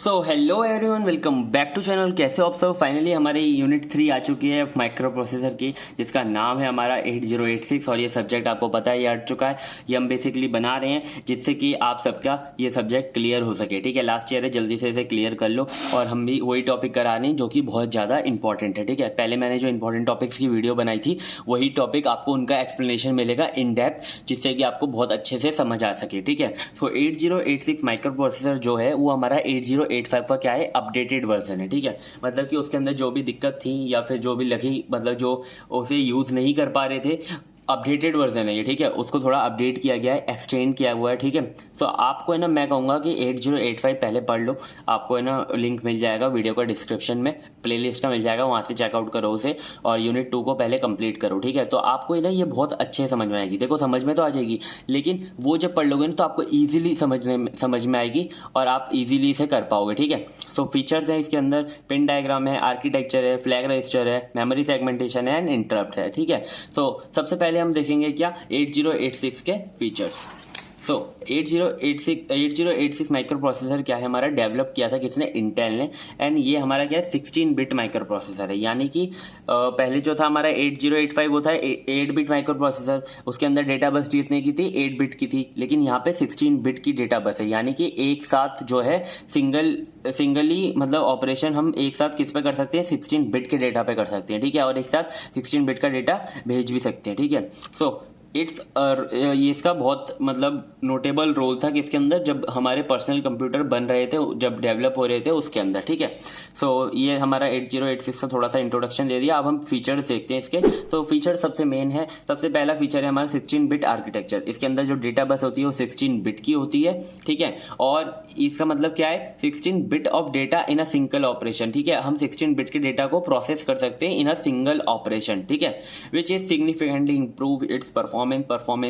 So hello everyone, welcome back to channel. कैसे हो आप सब? फाइनली हमारी यूनिट 3 आ चुकी है माइक्रो प्रोसेसर की, जिसका नाम है हमारा 8086। और ये सब्जेक्ट आपको पता है, ये हट चुका है। ये हम बेसिकली बना रहे हैं जिससे कि आप सबका ये सब्जेक्ट क्लियर हो सके। ठीक है, लास्ट ईयर है, जल्दी से इसे क्लियर कर लो। और हम भी वही टॉपिक करा रहे हैं जो कि बहुत ज़्यादा इंपॉर्टेंट है। ठीक है, पहले मैंने जो इंपॉर्टेंट टॉपिक्स की वीडियो बनाई थी, वही टॉपिक आपको उनका एक्सप्लेनेशन मिलेगा इन डेप्थ, जिससे कि आपको बहुत अच्छे से समझ आ सके। ठीक है, सो 8086 माइक्रो प्रोसेसर जो है वो हमारा 8085 का क्या है, अपडेटेड वर्जन है। ठीक है, मतलब कि उसके अंदर जो भी दिक्कत थी या फिर जो भी लगी, मतलब जो उसे यूज़ नहीं कर पा रहे थे, अपडेटेड वर्जन है ये। ठीक है, उसको थोड़ा अपडेट किया गया है, एक्सटेंड किया हुआ है। ठीक है, तो आपको है ना, मैं कहूँगा कि 8085 पहले पढ़ लो। आपको है ना लिंक मिल जाएगा वीडियो का डिस्क्रिप्शन में, प्लेलिस्ट का मिल जाएगा, वहाँ से चेकआउट करो उसे। और यूनिट 2 को पहले कंप्लीट करो। ठीक है, तो आपको है ना ये बहुत अच्छे से समझ में आएगी। देखो, समझ में तो आ जाएगी, लेकिन वो जब पढ़ लोगे ना तो आपको ईजिली समझ में आएगी और आप इजीली इसे कर पाओगे। ठीक है, सो फीचर्स हैं इसके अंदर, पिन डायग्राम है, आर्किटेक्चर है, फ्लैग रजिस्टर है, मेमोरी सेगमेंटेशन है एंड इंटरप्ट है। ठीक है, तो सबसे पहले हम देखेंगे क्या 8086 के फीचर्स। सो 8086 माइक्रो प्रोसेसर क्या है हमारा, डेवलप किया था किसने, इंटेल ने। एंड ये हमारा क्या है, 16 बिट माइक्रो प्रोसेसर है। यानी कि पहले जो था हमारा 8085 वो था 8 बिट माइक्रो प्रोसेसर। उसके अंदर डेटा बस जितने की थी 8 बिट की थी, लेकिन यहाँ पे 16 बिट की डेटा बस है। यानी कि एक साथ जो है सिंगली मतलब ऑपरेशन हम एक साथ किस पे कर सकते हैं, 16 बिट के डेटा पे कर सकते हैं। ठीक है, और एक साथ 16 बिट का डेटा भेज भी सकते हैं। ठीक है, सो ये इसका बहुत मतलब नोटेबल रोल था किसके अंदर, जब हमारे पर्सनल कंप्यूटर बन रहे थे, जब डेवलप हो रहे थे उसके अंदर। ठीक है, सो ये हमारा 8086 का थोड़ा सा इंट्रोडक्शन दे दिया। अब हम फीचर्स देखते हैं इसके। तो फीचर सबसे मेन है, सबसे पहला फीचर है हमारा 16 बिट आर्किटेक्चर। इसके अंदर जो डेटा बस होती है वो 16 बिट की होती है। ठीक है, और इसका मतलब क्या है, 16 bit of data in a single operation. ठीक है, हम 16 बिट के डेटा को प्रोसेस कर सकते हैं इन अ सिंगल ऑपरेशन। ठीक है, which is significantly improve it's performance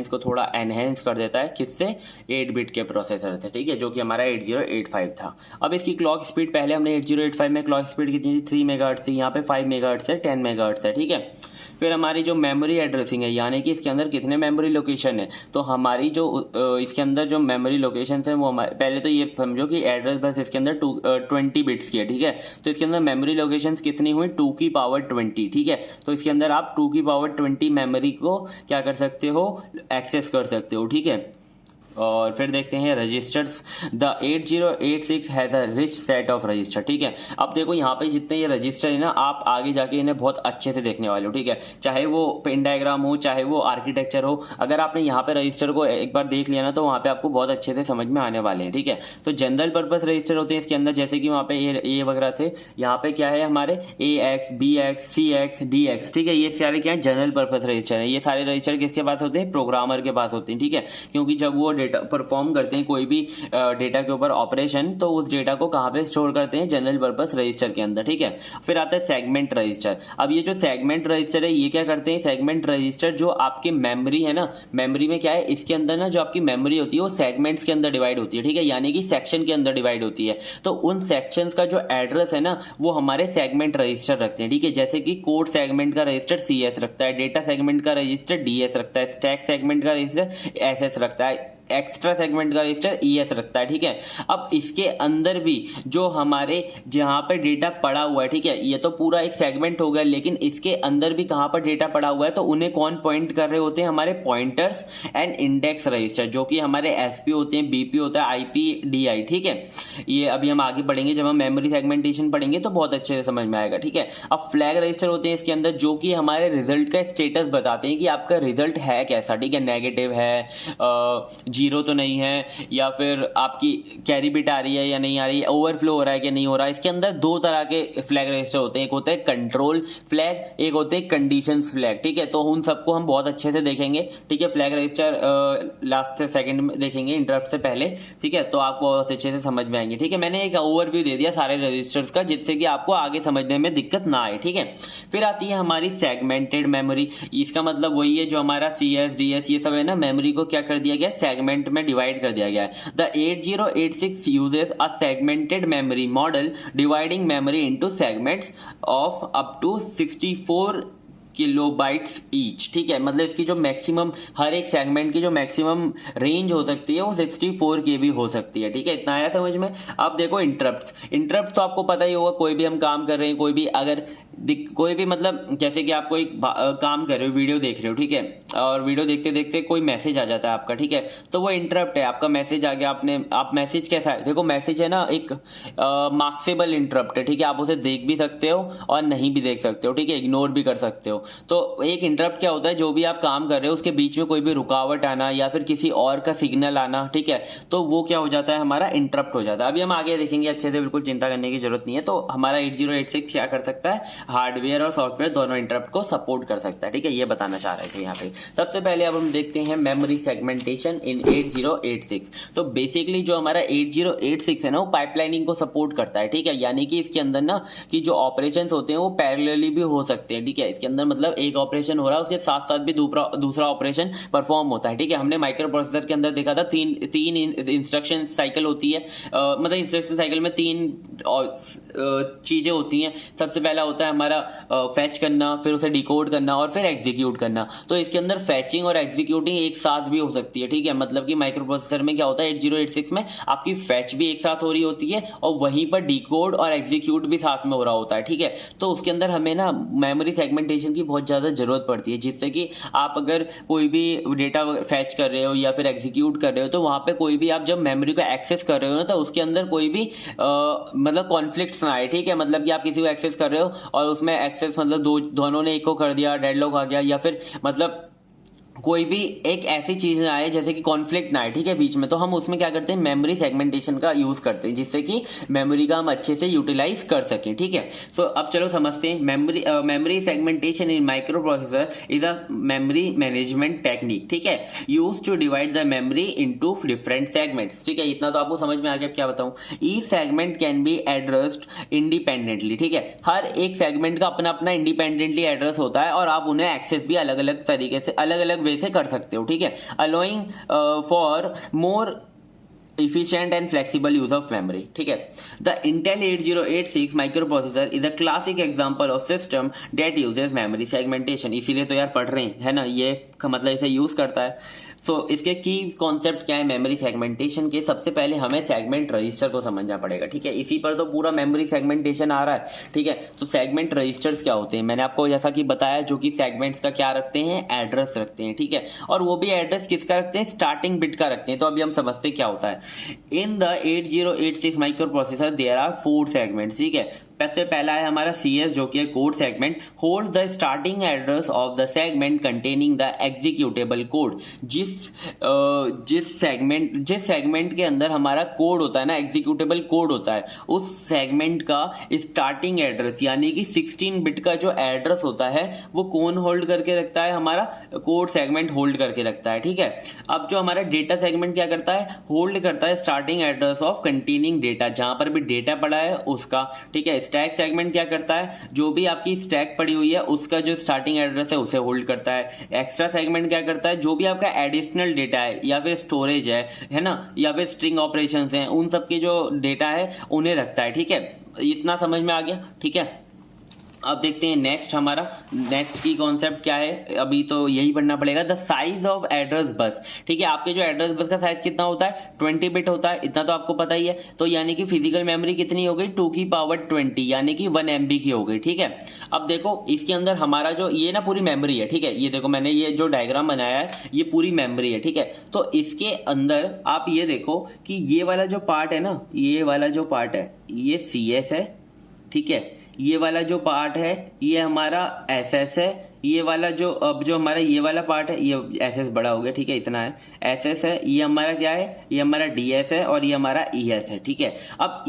को थोड़ा एनहेंस कर देता है, किससे, 8 बिट के प्रोसेसर से। ठीक है, जो कि हमारा 8085 था। अब इसकी क्लॉक स्पीड, पहले हमने 8085 में क्लॉक स्पीड कितनी थी, 3 मेगाहर्ट्ज थी, यहाँ पे 5 मेगाहर्ट्ज है, 10 मेगाहर्ट्ज है। ठीक है, फिर हमारी जो मेमोरी एड्रेसिंग है, यानी कि इसके अंदर कितने मेमोरी लोकेशन है, तो हमारी जो इसके अंदर जो मेमोरी लोकेशन है वो हमारे, पहले तो ये समझो कि एड्रेस बस इसके अंदर 20 बिट्स की है। ठीक है, तो इसके अंदर मेमोरी लोकेशन कितनी हुई, 2 की पावर 20। ठीक है, तो इसके अंदर आप 2 की पावर 20 मेमोरी को क्या कर सकते हो, एक्सेस कर सकते हो। ठीक है, और फिर देखते हैं registers. The 8086 has a rich set of register. ठीक है, अब देखो यहाँ पे जितने ये रजिस्टर है ना, आप आगे जाके इन्हें बहुत अच्छे से देखने वाले हो। ठीक है, चाहे वो पिन डायग्राम हो, चाहे वो आर्किटेक्चर हो, अगर आपने यहाँ पे रजिस्टर को एक बार देख लिया ना, तो वहाँ पे आपको बहुत अच्छे से समझ में आने वाले हैं। ठीक है, तो जनरल पर्पस रजिस्टर होते हैं इसके अंदर, जैसे कि वहाँ पे ए वगैरह थे, यहाँ पे क्या है हमारे AX, BX, CX, DX। ठीक है, ये सारे क्या है, जनरल पर्पस रजिस्टर है। ये सारे रजिस्टर किसके पास होते हैं, प्रोग्रामर के पास होते हैं। ठीक है, क्योंकि जब वो परफॉर्म करते हैं कोई भी डेटा के ऊपर ऑपरेशन, तो उस डेटा को कहाँ पे स्टोर करते हैं, जनरल पर्पस रजिस्टर के अंदर। ठीक है, फिर आता है सेगमेंट रजिस्टर। अब ये जो सेगमेंट रजिस्टर है, ये क्या करते हैं, सेगमेंट रजिस्टर जो आपकी मेमोरी है ना, मेमोरी में क्या है, इसके अंदर ना जो आपकी मेमोरी होती है वो सेगमेंट्स के अंदर डिवाइड होती है। ठीक है, यानी कि सेक्शन के अंदर डिवाइड होती है, तो उन सेक्शंस का जो एड्रेस है ना, वो हमारे सेगमेंट रजिस्टर रखते हैं। ठीक है, जैसे कि कोड सेगमेंट का रजिस्टर CS रखता है, डेटा सेगमेंट का रजिस्टर DS रखता है, स्टैक सेगमेंट का रजिस्टर SS रखता है, एक्स्ट्रा सेगमेंट का रजिस्टर ES रखता है। ठीक है, अब इसके अंदर भी जो हमारे जहां पे डेटा पड़ा हुआ है, ठीक है, ये तो पूरा एक सेगमेंट हो गया, लेकिन इसके अंदर भी कहां पर डेटा पड़ा हुआ है, तो उन्हें कौन पॉइंट कर रहे होते हैं, हमारे पॉइंटर्स एंड इंडेक्स रजिस्टर, जो कि हमारे SP होते हैं, BP होता है, IP DI। ठीक है, ये अभी हम आगे पढ़ेंगे, जब हम मेमोरी सेगमेंटेशन पढ़ेंगे तो बहुत अच्छे से समझ में आएगा। ठीक है, अब फ्लैग रजिस्टर होते हैं इसके अंदर, जो कि हमारे रिजल्ट का स्टेटस बताते हैं कि आपका रिजल्ट है कैसा। ठीक है, नेगेटिव है, 0 तो नहीं है, या फिर आपकी कैरी बिट आ रही है या नहीं आ रही है, ओवरफ्लो हो रहा है कि नहीं हो रहा है। इसके अंदर 2 तरह के फ्लैग रजिस्टर होते हैं, एक होता है कंट्रोल फ्लैग, एक होते हैं कंडीशंस फ्लैग। ठीक है, तो उन सबको हम बहुत अच्छे से देखेंगे। ठीक है, फ्लैग रजिस्टर लास्ट से सेकंड में देखेंगे, इंटरप्ट से पहले। ठीक है, तो आपको बहुत अच्छे से समझ में आएंगे। ठीक है, मैंने एक ओवरव्यू दे दिया सारे रजिस्टर्स का, जिससे कि आपको आगे समझने में दिक्कत ना आए। ठीक है, फिर आती है हमारी सेगमेंटेड मेमोरी। इसका मतलब वही है जो हमारा CS, DS ये सब है ना, मेमोरी को क्या कर दिया गया, सेगमेंट में डिवाइड कर दिया गया है। The 8086 uses a segmented memory model, dividing memory into segments of up to 64 kilobytes each, ठीक है। मतलब इसकी जो मैक्सिमम, हर एक सेगमेंट की जो मैक्सिमम रेंज हो सकती है वो 64 KB हो सकती है, ठीक है। इतना आया समझ में। अब देखो इंटरप्ट तो आपको पता ही होगा, कोई भी हम काम कर रहे हैं, कोई भी अगर कोई भी मतलब जैसे कि आप कोई काम कर रहे हो, वीडियो देख रहे हो, ठीक है, और वीडियो देखते देखते कोई मैसेज आ जाता है आपका, ठीक है, तो वो इंटरप्ट है। आपका मैसेज आ गया, आप मैसेज कैसा है, देखो मैसेज है ना एक मार्क्सेबल इंटरप्ट है, ठीक है। आप उसे देख भी सकते हो और नहीं भी देख सकते हो, ठीक है, इग्नोर भी कर सकते हो। तो एक इंटरप्ट क्या होता है, जो भी आप काम कर रहे हो उसके बीच में कोई भी रुकावट आना या फिर किसी और का सिग्नल आना, ठीक है, तो वो क्या हो जाता है, हमारा इंटरप्ट हो जाता है। अभी हम आगे देखेंगे अच्छे से, बिल्कुल चिंता करने की जरूरत नहीं है। तो हमारा 8086 क्या कर सकता है, हार्डवेयर और सॉफ्टवेयर दोनों इंटरप्ट को सपोर्ट कर सकता है, ठीक है, ये बताना चाह रहे थे यहाँ पे। सबसे पहले अब हम देखते हैं मेमोरी सेगमेंटेशन इन 8086। तो बेसिकली जो हमारा 8086 है ना, वो पाइपलाइनिंग को सपोर्ट करता है, ठीक है, यानी कि इसके अंदर ना कि जो ऑपरेशंस होते हैं वो पैरेलली भी हो सकते हैं, ठीक है। इसके अंदर मतलब एक ऑपरेशन हो रहा है, उसके साथ साथ भी दूसरा ऑपरेशन परफॉर्म होता है, ठीक है। हमने माइक्रो प्रोसेसर के अंदर देखा था तीन इंस्ट्रक्शन साइकिल होती है, मतलब इंस्ट्रक्शन साइकिल में तीन चीजें होती हैं। सबसे पहला होता है हमारा फैच करना, फिर उसे डिकोड करना और फिर एग्जीक्यूट करना। तो इसके अंदर फैचिंग और एग्जीक्यूटिंग एक साथ भी हो सकती है, ठीक है। मतलब कि माइक्रो प्रोसेसर में क्या होता है, 8086 में आपकी फैच भी एक साथ हो रही होती है और वहीं पर डिकोड और एग्जीक्यूट भी साथ में हो रहा होता है, ठीक है। तो उसके अंदर हमें ना मेमोरी सेगमेंटेशन की बहुत ज्यादा जरूरत पड़ती है, जिससे कि आप अगर कोई भी डेटा फैच कर रहे हो या फिर एग्जीक्यूट कर रहे हो, तो वहां पे कोई भी आप जब मेमोरी को एक्सेस कर रहे हो ना, तो उसके अंदर कोई भी मतलब कॉन्फ्लिक्ट्स ना आए, ठीक है। मतलब कि आप किसी को एक्सेस कर रहे हो और उसमें एक्सेस मतलब दोनों ने एक को कर दिया, डेडलॉक आ गया, या फिर मतलब कोई भी एक ऐसी चीज ना आए जैसे कि कॉन्फ्लिक्ट ना आए, ठीक है, बीच में। तो हम उसमें क्या करते हैं, मेमोरी सेगमेंटेशन का यूज करते हैं, जिससे कि मेमोरी का हम अच्छे से यूटिलाइज कर सकें, ठीक है। सो अब चलो समझते हैं memory segmentation in microprocessor is a memory management technique, ठीक है, use to divide the memory into different segments, ठीक है। इतना तो आपको समझ में आ गया, क्या बताऊं। Each segment can be addressed independently, ठीक है। हर एक सेगमेंट का अपना अपना इंडिपेंडेंटली एड्रेस होता है और आप उन्हें एक्सेस भी अलग अलग तरीके से, अलग अलग वे से कर सकते हो, ठीक है, allowing for more efficient and flexible use of memory, ठीक है। The Intel 8086 microprocessor is a classic example of system that uses memory segmentation, इसीलिए तो यार पढ़ रहे हैं, है ना, ये मतलब इसे यूज करता है। सो इसके की कॉन्सेप्ट क्या है मेमोरी सेगमेंटेशन के, सबसे पहले हमें सेगमेंट रजिस्टर को समझना पड़ेगा, ठीक है। इसी पर तो पूरा मेमोरी सेगमेंटेशन आ रहा है, ठीक है। तो सेगमेंट रजिस्टर्स क्या होते हैं, मैंने आपको जैसा कि बताया, जो कि सेगमेंट्स का क्या रखते हैं, एड्रेस रखते हैं, ठीक है। और वो भी एड्रेस किसका रखते हैं, स्टार्टिंग बिट का रखते हैं। तो अभी हम समझते क्या होता है। In the 8086 microprocessor there are 4 segments, ठीक है। सबसे पहला है हमारा CS, जो कि है code segment, hold the starting address of the segment containing the executable code. जिस सेगमेंट के अंदर हमारा कोड होता है ना, एग्जीक्यूटेबल कोड होता है, उस सेगमेंट का स्टार्टिंग एड्रेस यानी कि 16 बिट का जो एड्रेस होता है वो कौन होल्ड करके रखता है, हमारा कोड सेगमेंट होल्ड करके रखता है, ठीक है। अब जो हमारा डेटा सेगमेंट क्या करता है, होल्ड करता है starting address of containing data, जहां पर भी डेटा पड़ा है उसका, ठीक है। स्टैक सेगमेंट क्या करता है, जो भी आपकी स्टैक पड़ी हुई है उसका जो स्टार्टिंग एड्रेस है उसे होल्ड करता है। एक्स्ट्रा सेगमेंट क्या करता है, जो भी आपका एडिशनल डेटा है या फिर स्टोरेज है ना, या फिर स्ट्रिंग ऑपरेशंस हैं, उन सब के जो डेटा है उन्हें रखता है, ठीक है। इतना समझ में आ गया, ठीक है। अब देखते हैं नेक्स्ट की कॉन्सेप्ट क्या है, अभी तो यही पढ़ना पड़ेगा। The size of address bus, ठीक है। आपके जो एड्रेस बस का साइज कितना होता है, 20 बिट होता है, इतना तो आपको पता ही है। तो यानी कि फिजिकल मेमोरी कितनी हो गई, 2 की पावर 20 यानी कि 1 MB की हो गई, ठीक है। अब देखो इसके अंदर हमारा जो ये ना पूरी मेमोरी है, ठीक है। ये देखो मैंने ये जो डायग्राम बनाया है ये पूरी मेमोरी है, ठीक है। तो इसके अंदर आप ये देखो कि ये वाला जो पार्ट है ना, ये वाला जो पार्ट है ये CS है, ठीक है। ये वाला जो पार्ट है ये हमारा SS है, ये वाला जो अब जो हमारा ये वाला पार्ट है ये SS बड़ा हो गया, ठीक है, इतना है, SS है, ये हमारा क्या है, ये हमारा DS है और ये हमारा ES है, ठीक है। अब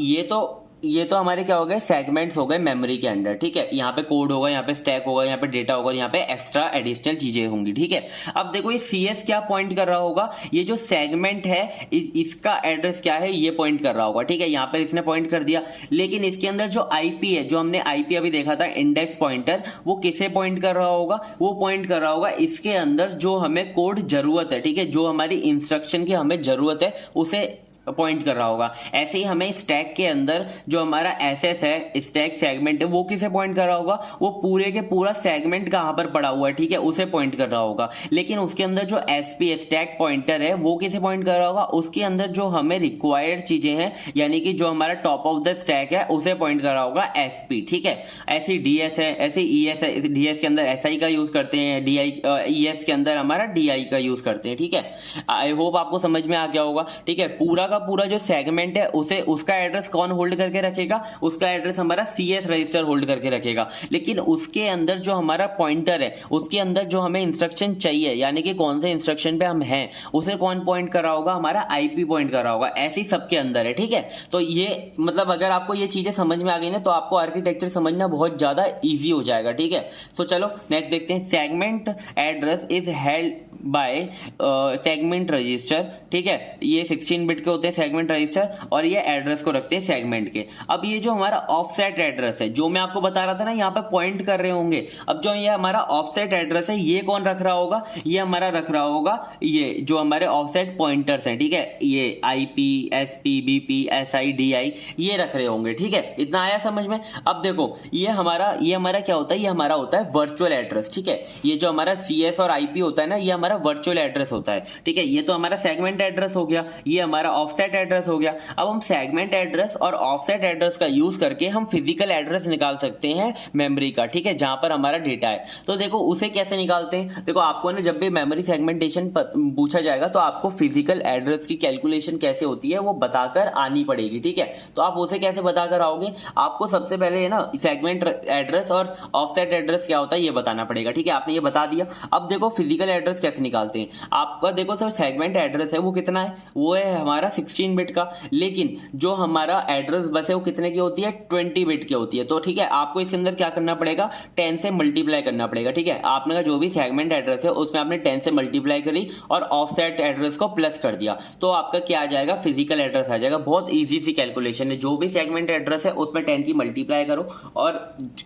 ये तो हमारे क्या हो गए, सेगमेंट्स हो गए मेमोरी के अंदर, ठीक है। यहाँ पे कोड होगा, यहाँ पे स्टैक होगा, यहाँ पे डेटा होगा, यहाँ पे एक्स्ट्रा एडिशनल चीजें होंगी, ठीक है। अब देखो ये CS क्या पॉइंट कर रहा होगा, ये जो सेगमेंट है इसका एड्रेस क्या है ये पॉइंट कर रहा होगा, ठीक है। यहाँ पे इसने पॉइंट कर दिया, लेकिन इसके अंदर जो IP है, जो हमने IP अभी देखा था इंडेक्स पॉइंटर, वो किसे पॉइंट कर रहा होगा, वो पॉइंट कर रहा होगा इसके अंदर जो हमें कोड जरूरत है, ठीक है, जो हमारी इंस्ट्रक्शन की हमें जरूरत है उसे पॉइंट कर रहा होगा। ऐसे ही हमें स्टैक के अंदर जो हमारा एसएस है, स्टैक सेगमेंट है, वो किसे पॉइंट कर रहा होगा, वो पूरे के पूरा सेगमेंट कहां पर पड़ा हुआ है, ठीक है, उसे पॉइंट कर रहा होगा। लेकिन उसके अंदर जो एसपी स्टैक पॉइंटर है वो किसे पॉइंट कर रहा होगा, उसके अंदर जो हमें रिक्वायर्ड चीजें हैं, यानी कि जो हमारा टॉप ऑफ द स्टैक है उसे पॉइंट कर रहा होगा एसपी, ठीक है। ऐसी डीएस है, ऐसे ईएस है, डीएस के अंदर एसआई का यूज करते हैं, डीआई ईएस के अंदर हमारा डीआई का यूज करते हैं, ठीक है। आई होप आपको समझ में आ गया होगा, ठीक है। पूरा का पूरा जो सेगमेंट है उसे उसका एड्रेस कौन होल्ड करके रखेगा, उसका एड्रेस हमारा सीएस रजिस्टर होल्ड करके रखेगा। लेकिन उसके अंदर जो हमारा पॉइंटर है, उसके अंदर जो हमें इंस्ट्रक्शन चाहिए, यानी कि कौन से इंस्ट्रक्शन पे हम हैं, उसे कौन पॉइंट कर रहा होगा, हमारा आईपी पॉइंट कर रहा होगा। ऐसी सबके अंदर है, ठीक है। तो ये मतलब अगर आपको ये चीजें समझ में आ गई ना, तो आपको आर्किटेक्चर समझना बहुत ज्यादा इजी हो जाएगा, ठीक है। तो चलो नेक्स्ट देखते हैं। Segment address is held by segment register, ठीक है। ये 16 बिट के होते हैं सेगमेंट रजिस्टर, और ये एड्रेस को रखते हैं सेगमेंट के। अब ये जो हमारा ऑफसेट एड्रेस है, जो मैं आपको बता रहा था ना, यहाँ पे पॉइंट कर रहे होंगे। अब जो ये हमारा ऑफसेट एड्रेस है, ये कौन रख रहा होगा, ये हमारा रख रहा होगा ये जो हमारे ऑफसेट पॉइंटर्स हैं, ठीक है। ये IP, SP, BP, SI, DI, ये रख रहे होंगे, ठीक है। इतना आया समझ में। अब देखो ये हमारा क्या होता है, ये हमारा होता है वर्चुअल एड्रेस, ठीक है। ये जो हमारा सीएस और आईपी होता है ना, ये हमारा वर्चुअल एड्रेस होता है, ठीक है। ये तो हमारा सेगमेंट एड्रेस हो गया, ये हमारा ऑफसेट एड्रेस हो गया। अब हम सेगमेंट एड्रेस और ऑफसेट एड्रेस का यूज करके हम फिजिकल एड्रेस निकाल सकते हैं मेमोरी का, ठीक है, जहां पर हमारा डेटा है। तो देखो उसे कैसे निकालते हैं। देखो आपको ना जब भी मेमोरी सेगमेंटेशन पूछा जाएगा, तो आपको फिजिकल एड्रेस की कैलकुलेशन कैसे होती है वो बताकर आनी पड़ेगी, ठीक है। तो आप उसे कैसे बताकर आओगे, आपको सबसे पहले ना सेगमेंट एड्रेस और ऑफसेट एड्रेस क्या होता है ये बताना पड़ेगा, ठीक है। आपने ये बता दिया। अब देखो फिजिकल एड्रेस कैसे निकालते हैं। आपका देखो सर सेगमेंट एड्रेस है वो कितना है, वो है हमारा 16 बिट का। लेकिन जो हमारा एड्रेस बस है वो कितने की होती है, 20 बिट की होती है। तो ठीक है, आपको इसके अंदर क्या करना पड़ेगा, 10 से मल्टीप्लाई करना पड़ेगा, ठीक है। आपने का जो भी सेगमेंट एड्रेस है उसमें आपने 10 से मल्टीप्लाई करी और ऑफसेट एड्रेस को प्लस कर दिया, तो आपका क्या आ जाएगा, फिजिकल एड्रेस आ जाएगा। बहुत ईजी सी कैलकुलेशन है। जो भी सेगमेंट एड्रेस है उसमें 10 की मल्टीप्लाई करो और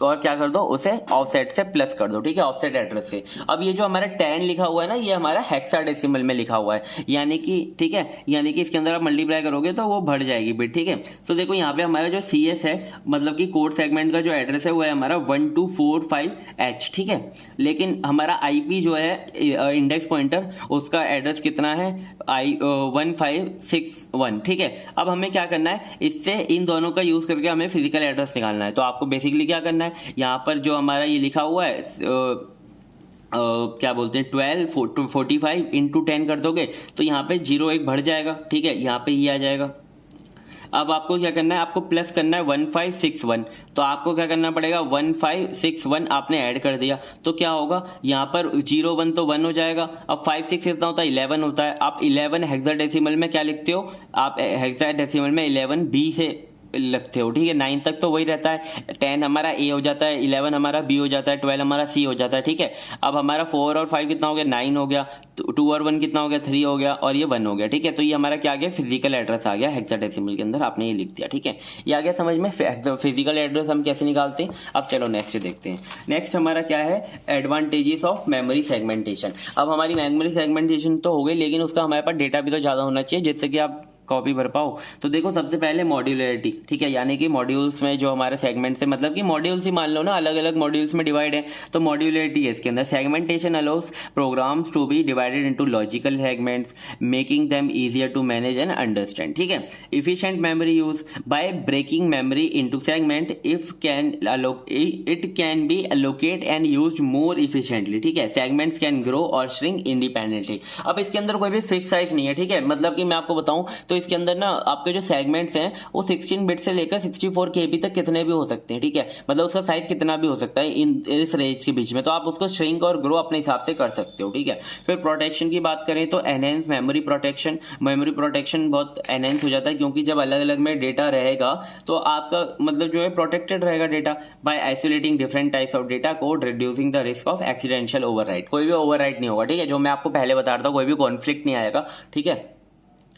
क्या कर दो, उसे ऑफसेट से प्लस कर दो, ठीक है, ऑफसेट एड्रेस से। अब ये जो हमारा 10 लिखा हुआ है ना, ये हमारा हेक्साडेसिमल में लिखा हुआ है, यानी कि ठीक है, यानी कि इसके अंदर आप मल्टीप्लाई करोगे तो वो बढ़ जाएगी बिट, ठीक है। तो देखो यहाँ पे हमारा जो CS है, मतलब कि कोड सेगमेंट का जो एड्रेस है वो है हमारा 1245H, ठीक है। लेकिन हमारा IP जो है इंडेक्स पॉइंटर, उसका एड्रेस कितना है, 1561, ठीक है। अब हमें क्या करना है, इससे इन दोनों का यूज करके हमें फिजिकल एड्रेस निकालना है। तो आपको बेसिकली क्या करना है, यहाँ पर जो हमारा ये लिखा हुआ है क्या बोलते हैं 1245 इंटू 10 कर दोगे तो यहाँ पे 0 1 बढ़ जाएगा, ठीक है, यहाँ पे ये आ जाएगा। अब आपको क्या करना है, आपको प्लस करना है 1561, तो आपको क्या करना पड़ेगा, 1561 आपने ऐड कर दिया तो क्या होगा, यहाँ पर 0 1 तो 1 हो जाएगा। अब 5 6 कितना होता है, 11 होता है। आप 11 हेक्साडेसिमल में क्या लिखते हो, आप हेक्साडेसिमल में 11 B से लगते हो, ठीक है। 9 तक तो वही रहता है, 10 हमारा A हो जाता है, 11 हमारा B हो जाता है, 12 हमारा C हो जाता है, ठीक है। अब हमारा 4 और 5 कितना हो गया, 9 हो गया, 2 और 1 कितना हो गया, 3 हो गया, और ये 1 हो गया, ठीक है। तो ये हमारा क्या आ गया, फिजिकल एड्रेस आ गया हेक्साडेसिमल के अंदर, आपने ये लिख दिया, ठीक है। ये आ गया समझ में फिजिकल एड्रेस हम कैसे निकालते हैं। अब चलो नेक्स्ट देखते हैं। नेक्स्ट हमारा क्या है, एडवांटेजेस ऑफ मेमोरी सेगमेंटेशन। अब हमारी मेमोरी सेगमेंटेशन तो हो गई, लेकिन उसका हमारे पास डेटा भी तो ज्यादा होना चाहिए जिससे कि आप कॉपी भर पाओ। तो देखो सबसे पहले मॉड्यूलरिटी, ठीक है, यानी कि मॉड्यूल्स में जो हमारे सेगमेंट से, मतलब कि मॉड्यूल्स ही मान लो ना, अलग अलग मॉड्यूल्स में डिवाइड है, तो मॉड्यूलरिटी है इसके अंदर। Segmentation allows programs to be divided into logical segments, making them easier to manage and understand, ठीक है। Efficient memory use by breaking memory into segment, it can be allocate and used more efficiently, ठीक है। Segments can grow और shrink independently. अब इसके अंदर कोई भी फिक्स साइज नहीं है, ठीक है, मतलब कि मैं आपको बताऊं तो इसके अंदर ना आपके जो सेगमेंट्स हैं वो 16 बिट से लेकर 64 KB तक कितने भी हो सकते हैं, ठीक है, मतलब उसका साइज कितना भी हो सकता है इस रेंज के बीच में। तो आप उसको श्रिंक और ग्रो अपने हिसाब से कर सकते हो, ठीक है। फिर प्रोटेक्शन की बात करें तो एनहेंस मेमोरी प्रोटेक्शन बहुत एनहेंस हो जाता है, क्योंकि जब अलग अलग में डेटा रहेगा तो आपका मतलब जो है प्रोटेक्टेड रहेगा data, by isolating different types of data code, reducing the risk of accidental overwrite. कोई भी ओवरराइट नहीं होगा, ठीक है, जो मैं आपको पहले बता रहा था, कोई भी कॉन्फ्लिक्ट नहीं आएगा, ठीक है।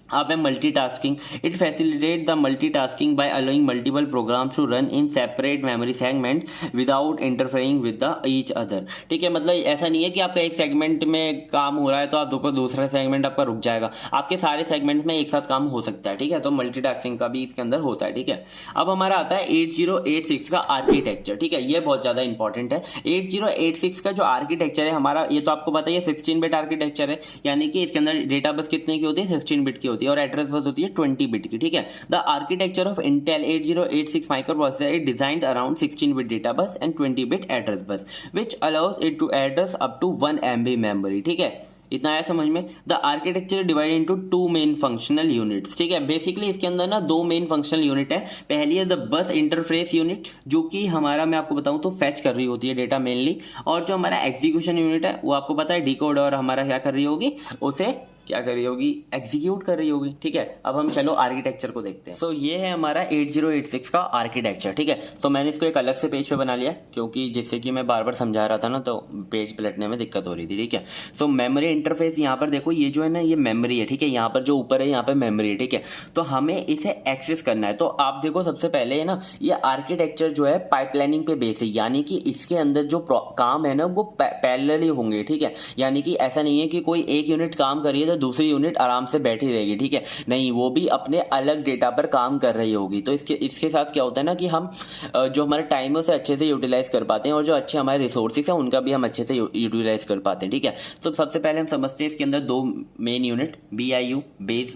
आप है multitasking, it facilitate the multitasking by allowing multiple programs to run in separate memory segment without interfering with the each other. ठीक है, मतलब ऐसा नहीं है कि आपका एक सेगमेंट में काम हो रहा है तो आप दूसरा सेगमेंट आपका रुक जाएगा, आपके सारे सेगमेंट में एक साथ काम हो सकता है। ठीक है, तो मल्टीटास्किंग का भी इसके अंदर होता है। ठीक है, अब हमारा आता है 8086 का आर्किटेक्चर। ठीक है, ये बहुत ज़्यादा इंपॉर्टेंट है। 8086 का जो आर्किटेक्चर है हमारा, ये तो आपको पता है 16 बिट आर्किटेक्चर है, यानी कि इसके अंदर डेटा बस कितने की होती है, 16 बिट की होती है और एड्रेस बस होती है 20 बिट की। ठीक है, the architecture of Intel 8086 microprocessor is designed around 16 bit data bus and 20 bit address bus which allows it to address up to 1 MB मेमोरी। ठीक है, इतना आया समझ में। The architecture divide into 2 main functional units. ठीक है, basically इसके अंदर ना 2 मेन फंक्शनल यूनिट है। पहली है द बस इंटरफेस यूनिट, जो कि हमारा मैं आपको बताऊं तो फेच कर रही होती है डेटा मेनली, और जो हमारा एग्जीक्यूशन यूनिट है वो आपको पता है डिकोड और हमारा क्या कर रही होगी, उसे क्या कर रही होगी, एग्जीक्यूट कर रही होगी। ठीक है, अब हम चलो आर्किटेक्चर को देखते हैं। सो ये है हमारा 8086 का आर्किटेक्चर। ठीक है, तो मैंने इसको एक अलग से पेज पे बना लिया क्योंकि जिससे कि मैं बार बार समझा रहा था ना तो पेज पलटने में दिक्कत हो रही थी। ठीक है, सो मेमोरी इंटरफेस, यहाँ पर देखो ये जो है ना ये मेमोरी है। ठीक है, यहाँ पर जो ऊपर है यहाँ पे मेमोरी है। ठीक है, तो हमें इसे एक्सेस करना है। तो आप देखो सबसे पहले है ना ये आर्किटेक्चर जो है पाइपलाइनिंग पे बेस है, यानी कि इसके अंदर जो काम है ना वो पैरेलली होंगे। ठीक है, यानी कि ऐसा नहीं है कि कोई एक यूनिट काम करिए दूसरी यूनिट आराम से बैठी रहेगी। ठीक है, नहीं, वो भी अपने अलग डेटा पर काम कर रही होगी। तो इसके साथ क्या होता है ना कि हम जो हमारे टाइम है उसे अच्छे से यूटिलाइज कर पाते हैं और जो अच्छे हमारे रिसोर्सेज हैं उनका भी हम अच्छे से यूटिलाइज कर पाते हैं। ठीक है, तो सबसे पहले हम समझते हैं इसके अंदर 2 मेन यूनिट, BIU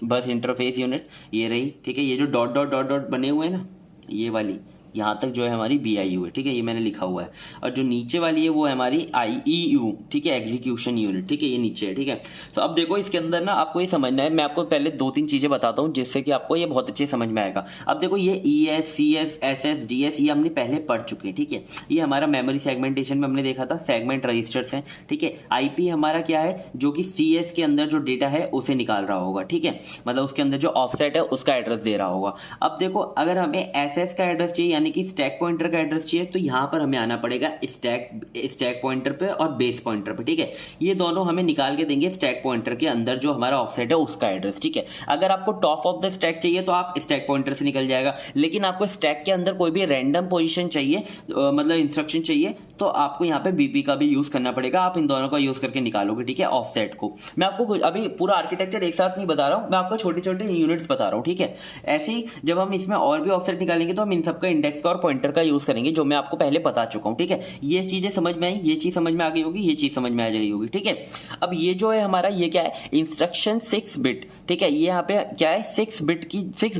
बस इंटरफेस यूनिट, ये रही। ठीक है, ये जो डॉट डॉट डॉट डॉट बने हुए हैं ना, ये वाली यहाँ तक जो है हमारी BIU है। ठीक है, ये मैंने लिखा हुआ है, और जो नीचे वाली है वो है हमारी IEU। ठीक है, एग्जीक्यूशन यूनिट। ठीक है, ये नीचे है। ठीक है, तो अब देखो इसके अंदर ना आपको ये समझना है, मैं आपको पहले 2-3 चीजें बताता हूँ जिससे कि आपको ये बहुत अच्छे समझ में आएगा। अब देखो ये ES CS SS DS ये हमने पहले पढ़ चुके हैं। ठीक है, ये हमारा मेमोरी सेगमेंटेशन में हमने देखा था, सेगमेंट रजिस्टर्स हैं। ठीक है, IP हमारा क्या है, जो कि CS के अंदर जो डेटा है उसे निकाल रहा होगा। ठीक है, मतलब उसके अंदर जो ऑफसेट है उसका एड्रेस दे रहा होगा। अब देखो अगर हमें SS का एड्रेस चाहिए यानी कि स्टैक पॉइंटर का एड्रेस चाहिए, तो यहां पर हमें आना पड़ेगा स्टैक पॉइंटर पे और बेस पॉइंटर पे। ठीक है, ये दोनों हमें निकाल के देंगे स्टैक पॉइंटर के अंदर जो हमारा ऑफसेट है उसका एड्रेस। ठीक है, अगर आपको टॉप ऑफ द स्टैक चाहिए तो आप स्टैक पॉइंटर से निकल जाएगा, लेकिन आपको स्टैक के अंदर कोई भी रैंडम पोजीशन चाहिए, मतलब इंस्ट्रक्शन चाहिए, तो आपको यहाँ पे BP का भी यूज करना पड़ेगा। आप इन दोनों का यूज करके निकालोगे। ठीक है, ऑफसेट को मैं आपको अभी पूरा आर्किटेक्चर एक साथ नहीं बता रहा हूँ, मैं आपको छोटे छोटे यूनिट्स बता रहा हूँ। ठीक है, ऐसे ही जब हम इसमें और भी ऑफसेट निकालेंगे तो हम इन सबका इंडेक्स का और पॉइंटर का यूज करेंगे, जो मैं आपको पहले बता चुका हूं। ठीक है, ये चीजें समझ में आई, ये चीज समझ में आ गई होगी, ये चीज समझ में आ गई होगी। ठीक है, अब ये जो है हमारा ये क्या है, इंस्ट्रक्शन 6 बिट। ठीक है, ये यहाँ पे क्या है, 6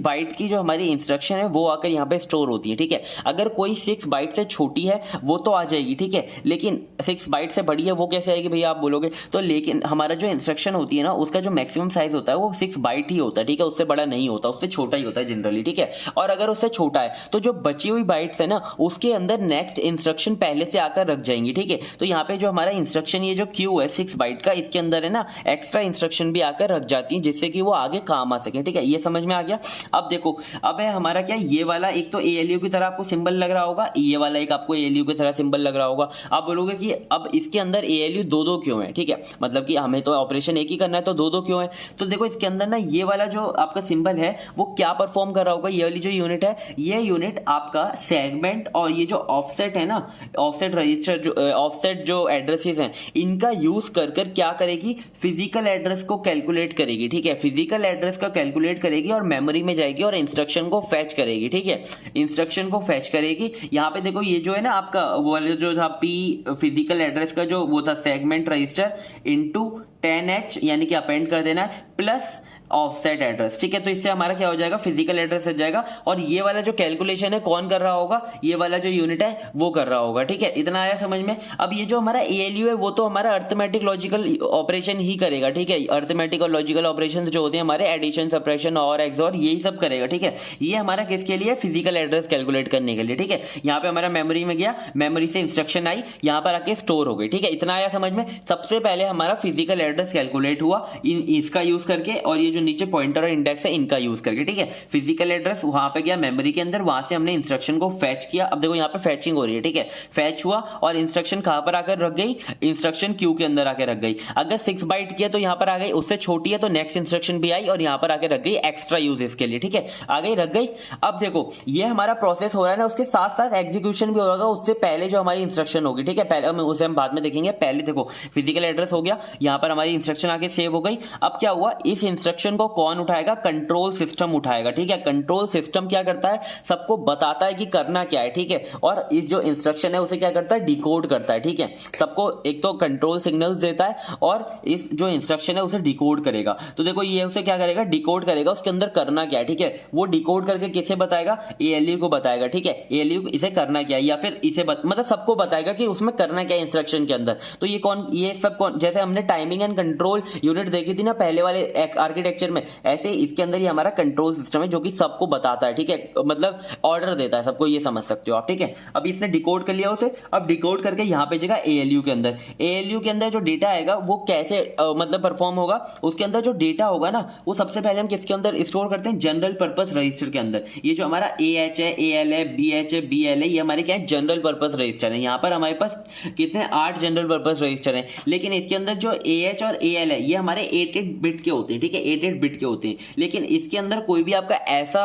बाइट की जो हमारी इंस्ट्रक्शन है वो आकर यहाँ पे स्टोर होती है। ठीक है, अगर कोई 6 बाइट से छोटी है वो तो आ जाएगी। ठीक है, लेकिन 6 बाइट से बड़ी है वो कैसे आएगी भैया आप बोलोगे, तो लेकिन हमारा जो इंस्ट्रक्शन होती है ना उसका जो मैक्सिमम साइज होता है वो 6 बाइट ही होता है। ठीक है, उससे बड़ा नहीं होता, उससे छोटा ही होता है जनरली। ठीक है, और अगर उससे छोटा है तो जो बची हुई बाइट्स है ना उसके अंदर नेक्स्ट इंस्ट्रक्शन पहले से आकर रख जाएंगी। ठीक है, तो यहाँ पे जो हमारा इंस्ट्रक्शन ये जो क्यू है 6 बाइट का, इसके अंदर है ना एक्स्ट्रा इंस्ट्रक्शन भी आकर रख जाती है जिससे कि वो आगे काम आ सके। ठीक है, ये समझ में आ गया। अब देखो, अब है हमारा क्या, ये वाला एक तो ALU की तरह आपको सिंबल लग रहा होगा, ये वाला एक आपको ALU की तरह सिंबल लग रहा होगा। आप बोलोगे कि अब इसके अंदर ALU 2-2 क्यों है। ठीक है, मतलब कि हमें तो ऑपरेशन एक ही करना है तो 2-2 क्यों है, तो देखो इसके अंदर ना ये वाला जो आपका सिंबल है वो क्या परफॉर्म कर रहा होगा, ये वाली जो यूनिट है ये यूनिट आपका सेगमेंट और ये जो ऑफसेट है ना, ऑफसेट रजिस्टर जो ऑफसेट जो एड्रेसेस हैं इनका यूज कर क्या करेगी, फिजिकल एड्रेस को कैलकुलेट करेगी। ठीक है, फिजिकल एड्रेस का कैलकुलेट करेगी और मेमोरी में जाएगी और इंस्ट्रक्शन को फैच करेगी। ठीक है, इंस्ट्रक्शन को फैच करेगी। यहाँ पे देखो ये जो है ना आपका वो जो था P फिजिकल एड्रेस का जो वो था सेगमेंट रजिस्टर इनटू 10H यानी कि अपेंड कर देना है प्लस ऑफसेट एड्रेस। ठीक है, तो इससे हमारा क्या हो जाएगा, फिजिकल एड्रेस आ जाएगा, और ये वाला जो कैलकुलेशन है कौन कर रहा होगा, ये वाला जो यूनिट है वो कर रहा होगा। ठीक है, इतना आया समझ में। अब ये जो हमारा ALU है वो तो हमारा अर्थमेटिक लॉजिकल ऑपरेशन ही करेगा। ठीक है, अर्थमेटिक और लॉजिकल ऑपरेशन जो होते हैं हमारे एडिशन सब्ट्रैक्शन और एक्सऑर यही सब करेगा। ठीक है, ये हमारा किसके लिए, फिजिकल एड्रेस कैलकुलेट करने के लिए। ठीक है, यहाँ पे हमारा मेमोरी में गया, मेमोरी से इंस्ट्रक्शन आई, यहाँ पर आके स्टोर हो गई। ठीक है, इतना आया समझ में। सबसे पहले हमारा फिजिकल एड्रेस कैलकुलेट हुआ इसका यूज करके, और ये जो जो नीचे पॉइंटर और इंडेक्स है इनका यूज करके, ठीक है। फिजिकल एड्रेस वहां पे गया मेमोरी के अंदर, वहां से हमने इंस्ट्रक्शन को फैच किया। अब देखो यहाँ पे फैचिंग हो रही है, ठीक है, फैच हुआ और इंस्ट्रक्शन कहां पर आकर रख गई, इंस्ट्रक्शन क्यू के अंदर आकर रख गई। अगर 6 बाइट की है तो यहाँ पर आ गई, उससे छोटी है तो नेक्स्ट इंस्ट्रक्शन भी आई और यहाँ पर आकर रख गई एक्स्ट्रा यूजेस के लिए, ठीक है, आ गई, रख गई। अब देखो ये हमारा प्रोसेस हो रहा है ना, उसके साथ साथ एग्जीक्यूशन भी होगा उससे पहले जो हमारी इंस्ट्रक्शन होगी, ठीक है, पहले उसे हम बाद में देखेंगे। पहले देखो फिजिकल एड्रेस हो गया, यहाँ पर हमारी इंस्ट्रक्शन आके सेव हो गई। अब क्या हुआ, इस इंस्ट्रक्शन को कौन उठाएगा, कंट्रोल सिस्टम उठाएगा, ठीक है। कंट्रोल सिस्टम क्या करता है, सबको बताता है कि करना क्या है, ठीक है, और इस जो इंस्ट्रक्शन है उसे क्या करता है, डिकोड करता है, ठीक है। सबको एक तो कंट्रोल सिग्नल्स देता है और इस जो इंस्ट्रक्शन है उसे डिकोड करेगा। तो देखो ये उसे क्या करेगा, डिकोड करेगा, उसके अंदर करना क्या है, ठीक है, वो डिकोड करके किसे बताएगा, एएलयू को बताएगा, ठीक है। एएलयू इसे करना क्या है या फिर इसे मतलब सबको बताएगा कि उसमें करना क्या है इंस्ट्रक्शन के अंदर। तो ये सब कौन, जैसे हमने टाइमिंग एंड कंट्रोल यूनिट देखी थी ना पहले वाले आर्किटेक्चर में, ऐसे इसके अंदर ही हमारा कंट्रोल सिस्टम है जो कि सबको बताता है, ठीक है, मतलब ऑर्डर देता है सबको, ये समझ सकते हो आप, ठीक है। अब इसने डिकोड कर लिया उसे, अब डिकोड करके यहाँ पे जगह एएलयू के अंदर, एएलयू के अंदर जो डेटा आएगा वो कैसे मतलब परफॉर्म होगा, उसके अंदर जो डेटा होगा ना वो सबसे पहले हम किसके अंदर स्टोर करते हैं, जनरल पर्पस रजिस्टर के अंदर। ये जो हमारा AH है, AL है, BH है, BL है, ये हमारे क्या है, जनरल पर्पस रजिस्टर है। यहाँ पर हमारे पास कितने 8 जनरल पर्पस रजिस्टर हैं, लेकिन इसके अंदर जो AH और AL है ये हमारे 8 बिट के होते हैं, ठीक है, 8 बिट के होते हैं। लेकिन इसके अंदर कोई भी आपका ऐसा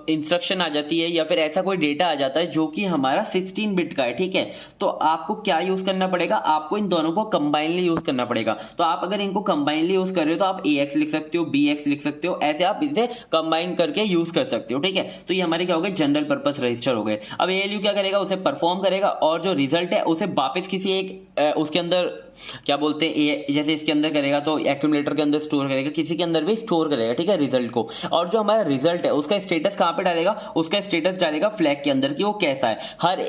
इंस्ट्रक्शन आ जाती है या फिर ऐसा कोई डेटा आ जाता है जो कि हमारा 16 बिट का है, ठीक है, तो आपको क्या यूज करना पड़ेगा, आपको इन दोनों को कंबाइनली यूज करना पड़ेगा। तो आप अगर इनको कंबाइनली यूज कर रहे हो तो आप AX लिख सकते हो, BX लिख सकते हो, ऐसे आप इसे कंबाइन करके यूज कर सकते हो, ठीक है। तो ये हमारे क्या हो गए, जनरल पर्पस रजिस्टर हो गए। अब ALU क्या करेगा, उसे परफॉर्म करेगा और जो रिजल्ट है उसे वापस किसी एक उसके अंदर क्या बोलते हैं, जैसे इसके अंदर करेगा तो एक्यूमुलेटर के अंदर स्टोर करेगा, किसी के अंदर भी स्टोर करेगा, ठीक है, रिजल्ट को। और जो हमारा रिजल्ट है उसका स्टेटस कहां पे डालेगा, उसका स्टेटस डालेगा फ्लैग के अंदर कि वो कैसा है। हर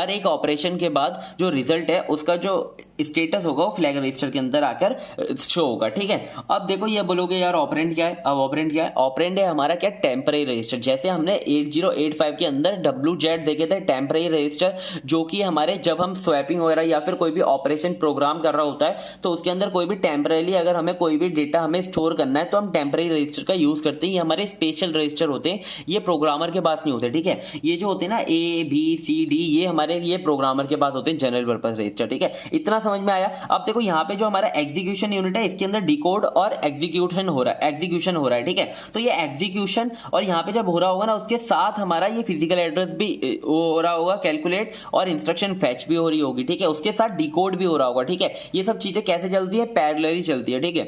एक ऑपरेशन के बाद जो रिजल्ट है उसका जो स्टेटस होगा वो फ्लैग रजिस्टर के अंदर आकर शो होगा, ठीक है। अब देखो ये बोलोगे यार ऑपरेंड क्या है, अब ऑपरेंड क्या है, ऑपरेंड है हमारा क्या, टेम्परेरी रजिस्टर। जैसे हमने 8085 के अंदर WZ देखे थे टेम्परेरी रजिस्टर, जो कि हमारे जब हम स्वैपिंग वगैरह या फिर कोई भी ऑपरेशन प्रोग्राम कर रहा होता है तो उसके अंदर कोई भी टेम्परेरी अगर हमें कोई भी डेटा हमें स्टोर करना है तो हम टेम्परेरी रजिस्टर का यूज करते हैं। ये हमारे स्पेशल रजिस्टर होते हैं, ये प्रोग्रामर के पास नहीं होते, ठीक है। ये जो होते हैं ना ABCD ये प्रोग्रामर के पास होते हैं, जनरल पर्पस रजिस्टर, ठीक है। इतना समझ में आया। अब देखो यहाँ पे जो हमारा एग्जीक्यूशन यूनिट है इसके अंदर डिकोड और एग्जीक्यूशन हो रहा है, ठीक है। तो ये एग्जीक्यूशन और यहाँ पे जब हो रहा होगा ना उसके साथ हमारा ये फिजिकल एड्रेस भी हो रहा होगा कैलकुलेट, और इंस्ट्रक्शन फैच भी हो रही होगी, ठीक है, उसके साथ डिकोड भी हो रहा होगा, ठीक है। ये सब चीजें कैसे चलती है, पैरेलली चलती है, ठीक है।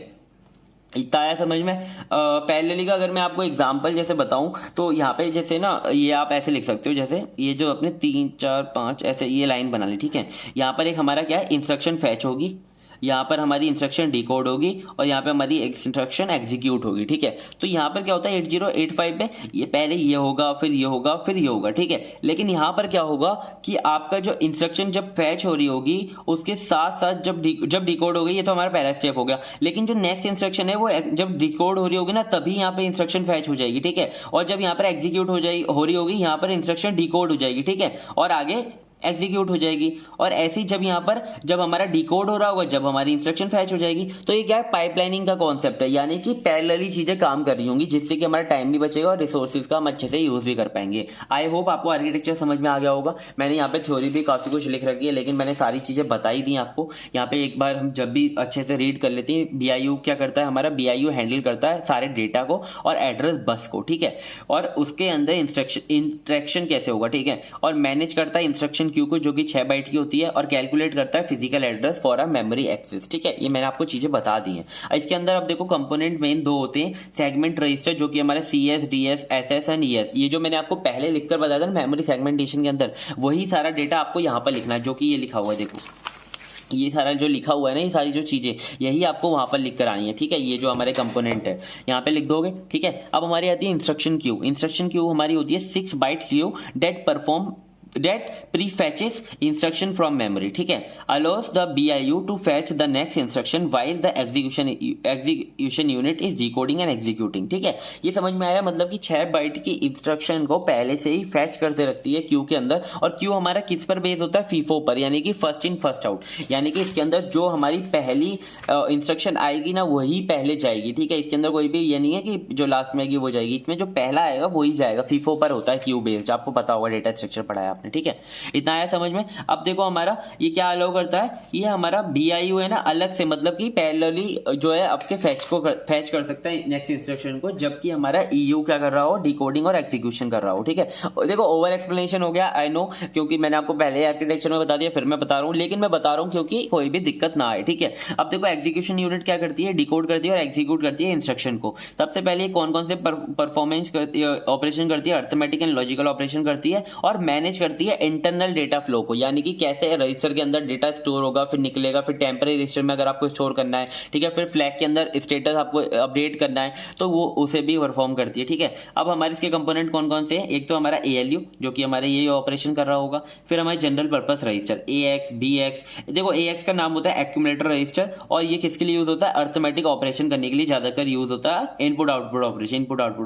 इतना आया समझ में। पैरेलली का अगर मैं आपको एग्जांपल जैसे बताऊं तो यहाँ पे जैसे ना ये आप ऐसे लिख सकते हो, जैसे ये जो अपने 3 4 5 ऐसे ये लाइन बना ली, ठीक है। यहाँ पर एक हमारा क्या है, इंस्ट्रक्शन फैच होगी, यहाँ पर हमारी इंस्ट्रक्शन डिकोड होगी और यहाँ पे हमारी इंस्ट्रक्शन एग्जीक्यूट होगी, ठीक है। तो यहाँ पर क्या होता है 8085 में ये पहले ये होगा फिर ये होगा फिर ये होगा, ठीक है। लेकिन यहाँ पर क्या होगा कि आपका जो इंस्ट्रक्शन जब फैच हो रही होगी उसके साथ साथ जब डिकोड हो गई, ये तो हमारा पहला स्टेप हो गया, लेकिन जो नेक्स्ट इंस्ट्रक्शन है वो जब डिकोड हो रही होगी ना तभी यहाँ पे इंस्ट्रक्शन फैच हो जाएगी, ठीक है। और जब यहाँ पर एग्जीक्यूट हो रही होगी यहाँ पर इंस्ट्रक्शन डिकोड हो जाएगी, ठीक है, और आगे एग्जीक्यूट हो जाएगी। और ऐसी जब यहाँ पर जब हमारा डिकोड हो रहा होगा जब हमारी इंस्ट्रक्शन फैच हो जाएगी। तो ये क्या है, पाइपलाइनिंग का कॉन्सेप्ट है, यानी कि पैरेलली चीजें काम कर रही होंगी जिससे कि हमारा टाइम भी बचेगा और रिसोर्सेज का हम अच्छे से यूज भी कर पाएंगे। आई होप आपको आर्किटेक्चर समझ में आ गया होगा। मैंने यहाँ पे थ्योरी भी काफी कुछ लिख रखी है लेकिन मैंने सारी चीजें बताई दी आपको। यहाँ पे एक बार हम जब भी अच्छे से रीड कर लेते हैं, BIU क्या करता है, हमारा BIU हैंडल करता है सारे डेटा को और एड्रेस बस को, ठीक है, और उसके अंदर इंस्ट्रक्शन कैसे होगा, ठीक है, और मैनेज करता है इंस्ट्रक्शन क्यू को जो कि 6 बाइट की होती है, और कैलकुलेट करता है physical address for a memory access, ठीक है। ये मैंने आपको चीजें बता दी हैं। इसके अंदर अब देखो कंपोनेंट मेन 2 होते हैं, सेगमेंट रजिस्टर जो कि हमारे CS DS SS and ES, ये जो मैंने आपको पहले लिखकर बताया था मेमोरी सेगमेंटेशन के अंदर, वही सारा डेटा आपको यहाँ पर लिखना है जो कि ये लिखा हुआ है, देखो ये सारा जो लिखा हुआ है ना, ये सारी जो चीजें यही आपको वहां पर लिख कर आनी है, ठीक है। ये जो हमारे कंपोनेंट है यहाँ पे लिख दोगे, ठीक है। अब हमारी आती है इंस्ट्रक्शन क्यू। इंस्ट्रक्शन क्यू हमारी होती है 6 byte queue that perform that prefetches instruction from memory, ठीक है, allows the BIU to fetch the next instruction while the execution unit is decoding and executing, ठीक है। ये समझ में आया, मतलब कि 6 बाइट की इंस्ट्रक्शन को पहले से ही फैच करते रखती है क्यू के अंदर, और क्यू हमारा किस पर बेस होता है, फीफो पर, यानी कि फर्स्ट इन फर्स्ट आउट, यानी कि इसके अंदर जो हमारी पहली इंस्ट्रक्शन आएगी ना वही पहले जाएगी, ठीक है। इसके अंदर कोई भी ये नहीं है कि जो लास्ट में आएगी वो जाएगी, इसमें जो पहला आएगा वही जाएगा, फीफो पर होता है क्यू बेस्ड, आपको पता होगा, डेटा स्ट्रक्चर पढ़ाया आपने, ठीक है। इतना आया समझ में। अब देखो हमारा ये क्या अलाउ करता है, ये हमारा बीआईयू है ना अलग से, मतलब कि पैरेलली जो है आपके फैच कर सकता है नेक्स्ट इंस्ट्रक्शन को, जबकि हमारा ईयू क्या कर रहा हो, डिकोडिंग और एग्जीक्यूशन कर रहा हो, ठीक है। और देखो ओवर एक्सप्लेनेशन हो गया, आई नो, क्योंकि मैंने आपको पहले आर्किटेक्चर में बता दिया, फिर मैं बता रहा हूँ, लेकिन मैं बता रहा हूँ क्योंकि कोई भी दिक्कत ना आए, ठीक है। अब देखो एग्जीक्यूशन यूनिट क्या करती है, डिकोड करती है और एग्जीक्यूट करती है इंस्ट्रक्शन को। सबसे पहले कौन कौन से परफॉर्मेंस ऑपरेशन करती है, अर्थमेटिक एंड लॉजिकल ऑपरेशन करती है, और मैनेज करती है इंटरनल डेटा फ्लो को, यानी कि कैसे रजिस्टर के अंदर डेटा स्टोर होगा, फिर निकलेगा, फिर टेम्परेरी रजिस्टर में अगर आपको स्टोर करना है, ठीक है, फिर फ्लैग के अंदर स्टेटस आपको अपडेट करना है तो वो उसे भी परफॉर्म करती है, ठीक है। अब हमारे इसके कंपोनेंट कौन कौन से हैं, एक तो हमारा ALU जो कि हमारे ये ऑपरेशन कर रहा होगा, फिर हमारे general purpose register AX BX, देखो AX का नाम होता है एक्यूमुलेटर रजिस्टर, और ये किसके लिए यूज होता है, अर्थमेटिक ऑपरेशन करने के लिए ज्यादातर यूज होता है, इनपुट आउटपुट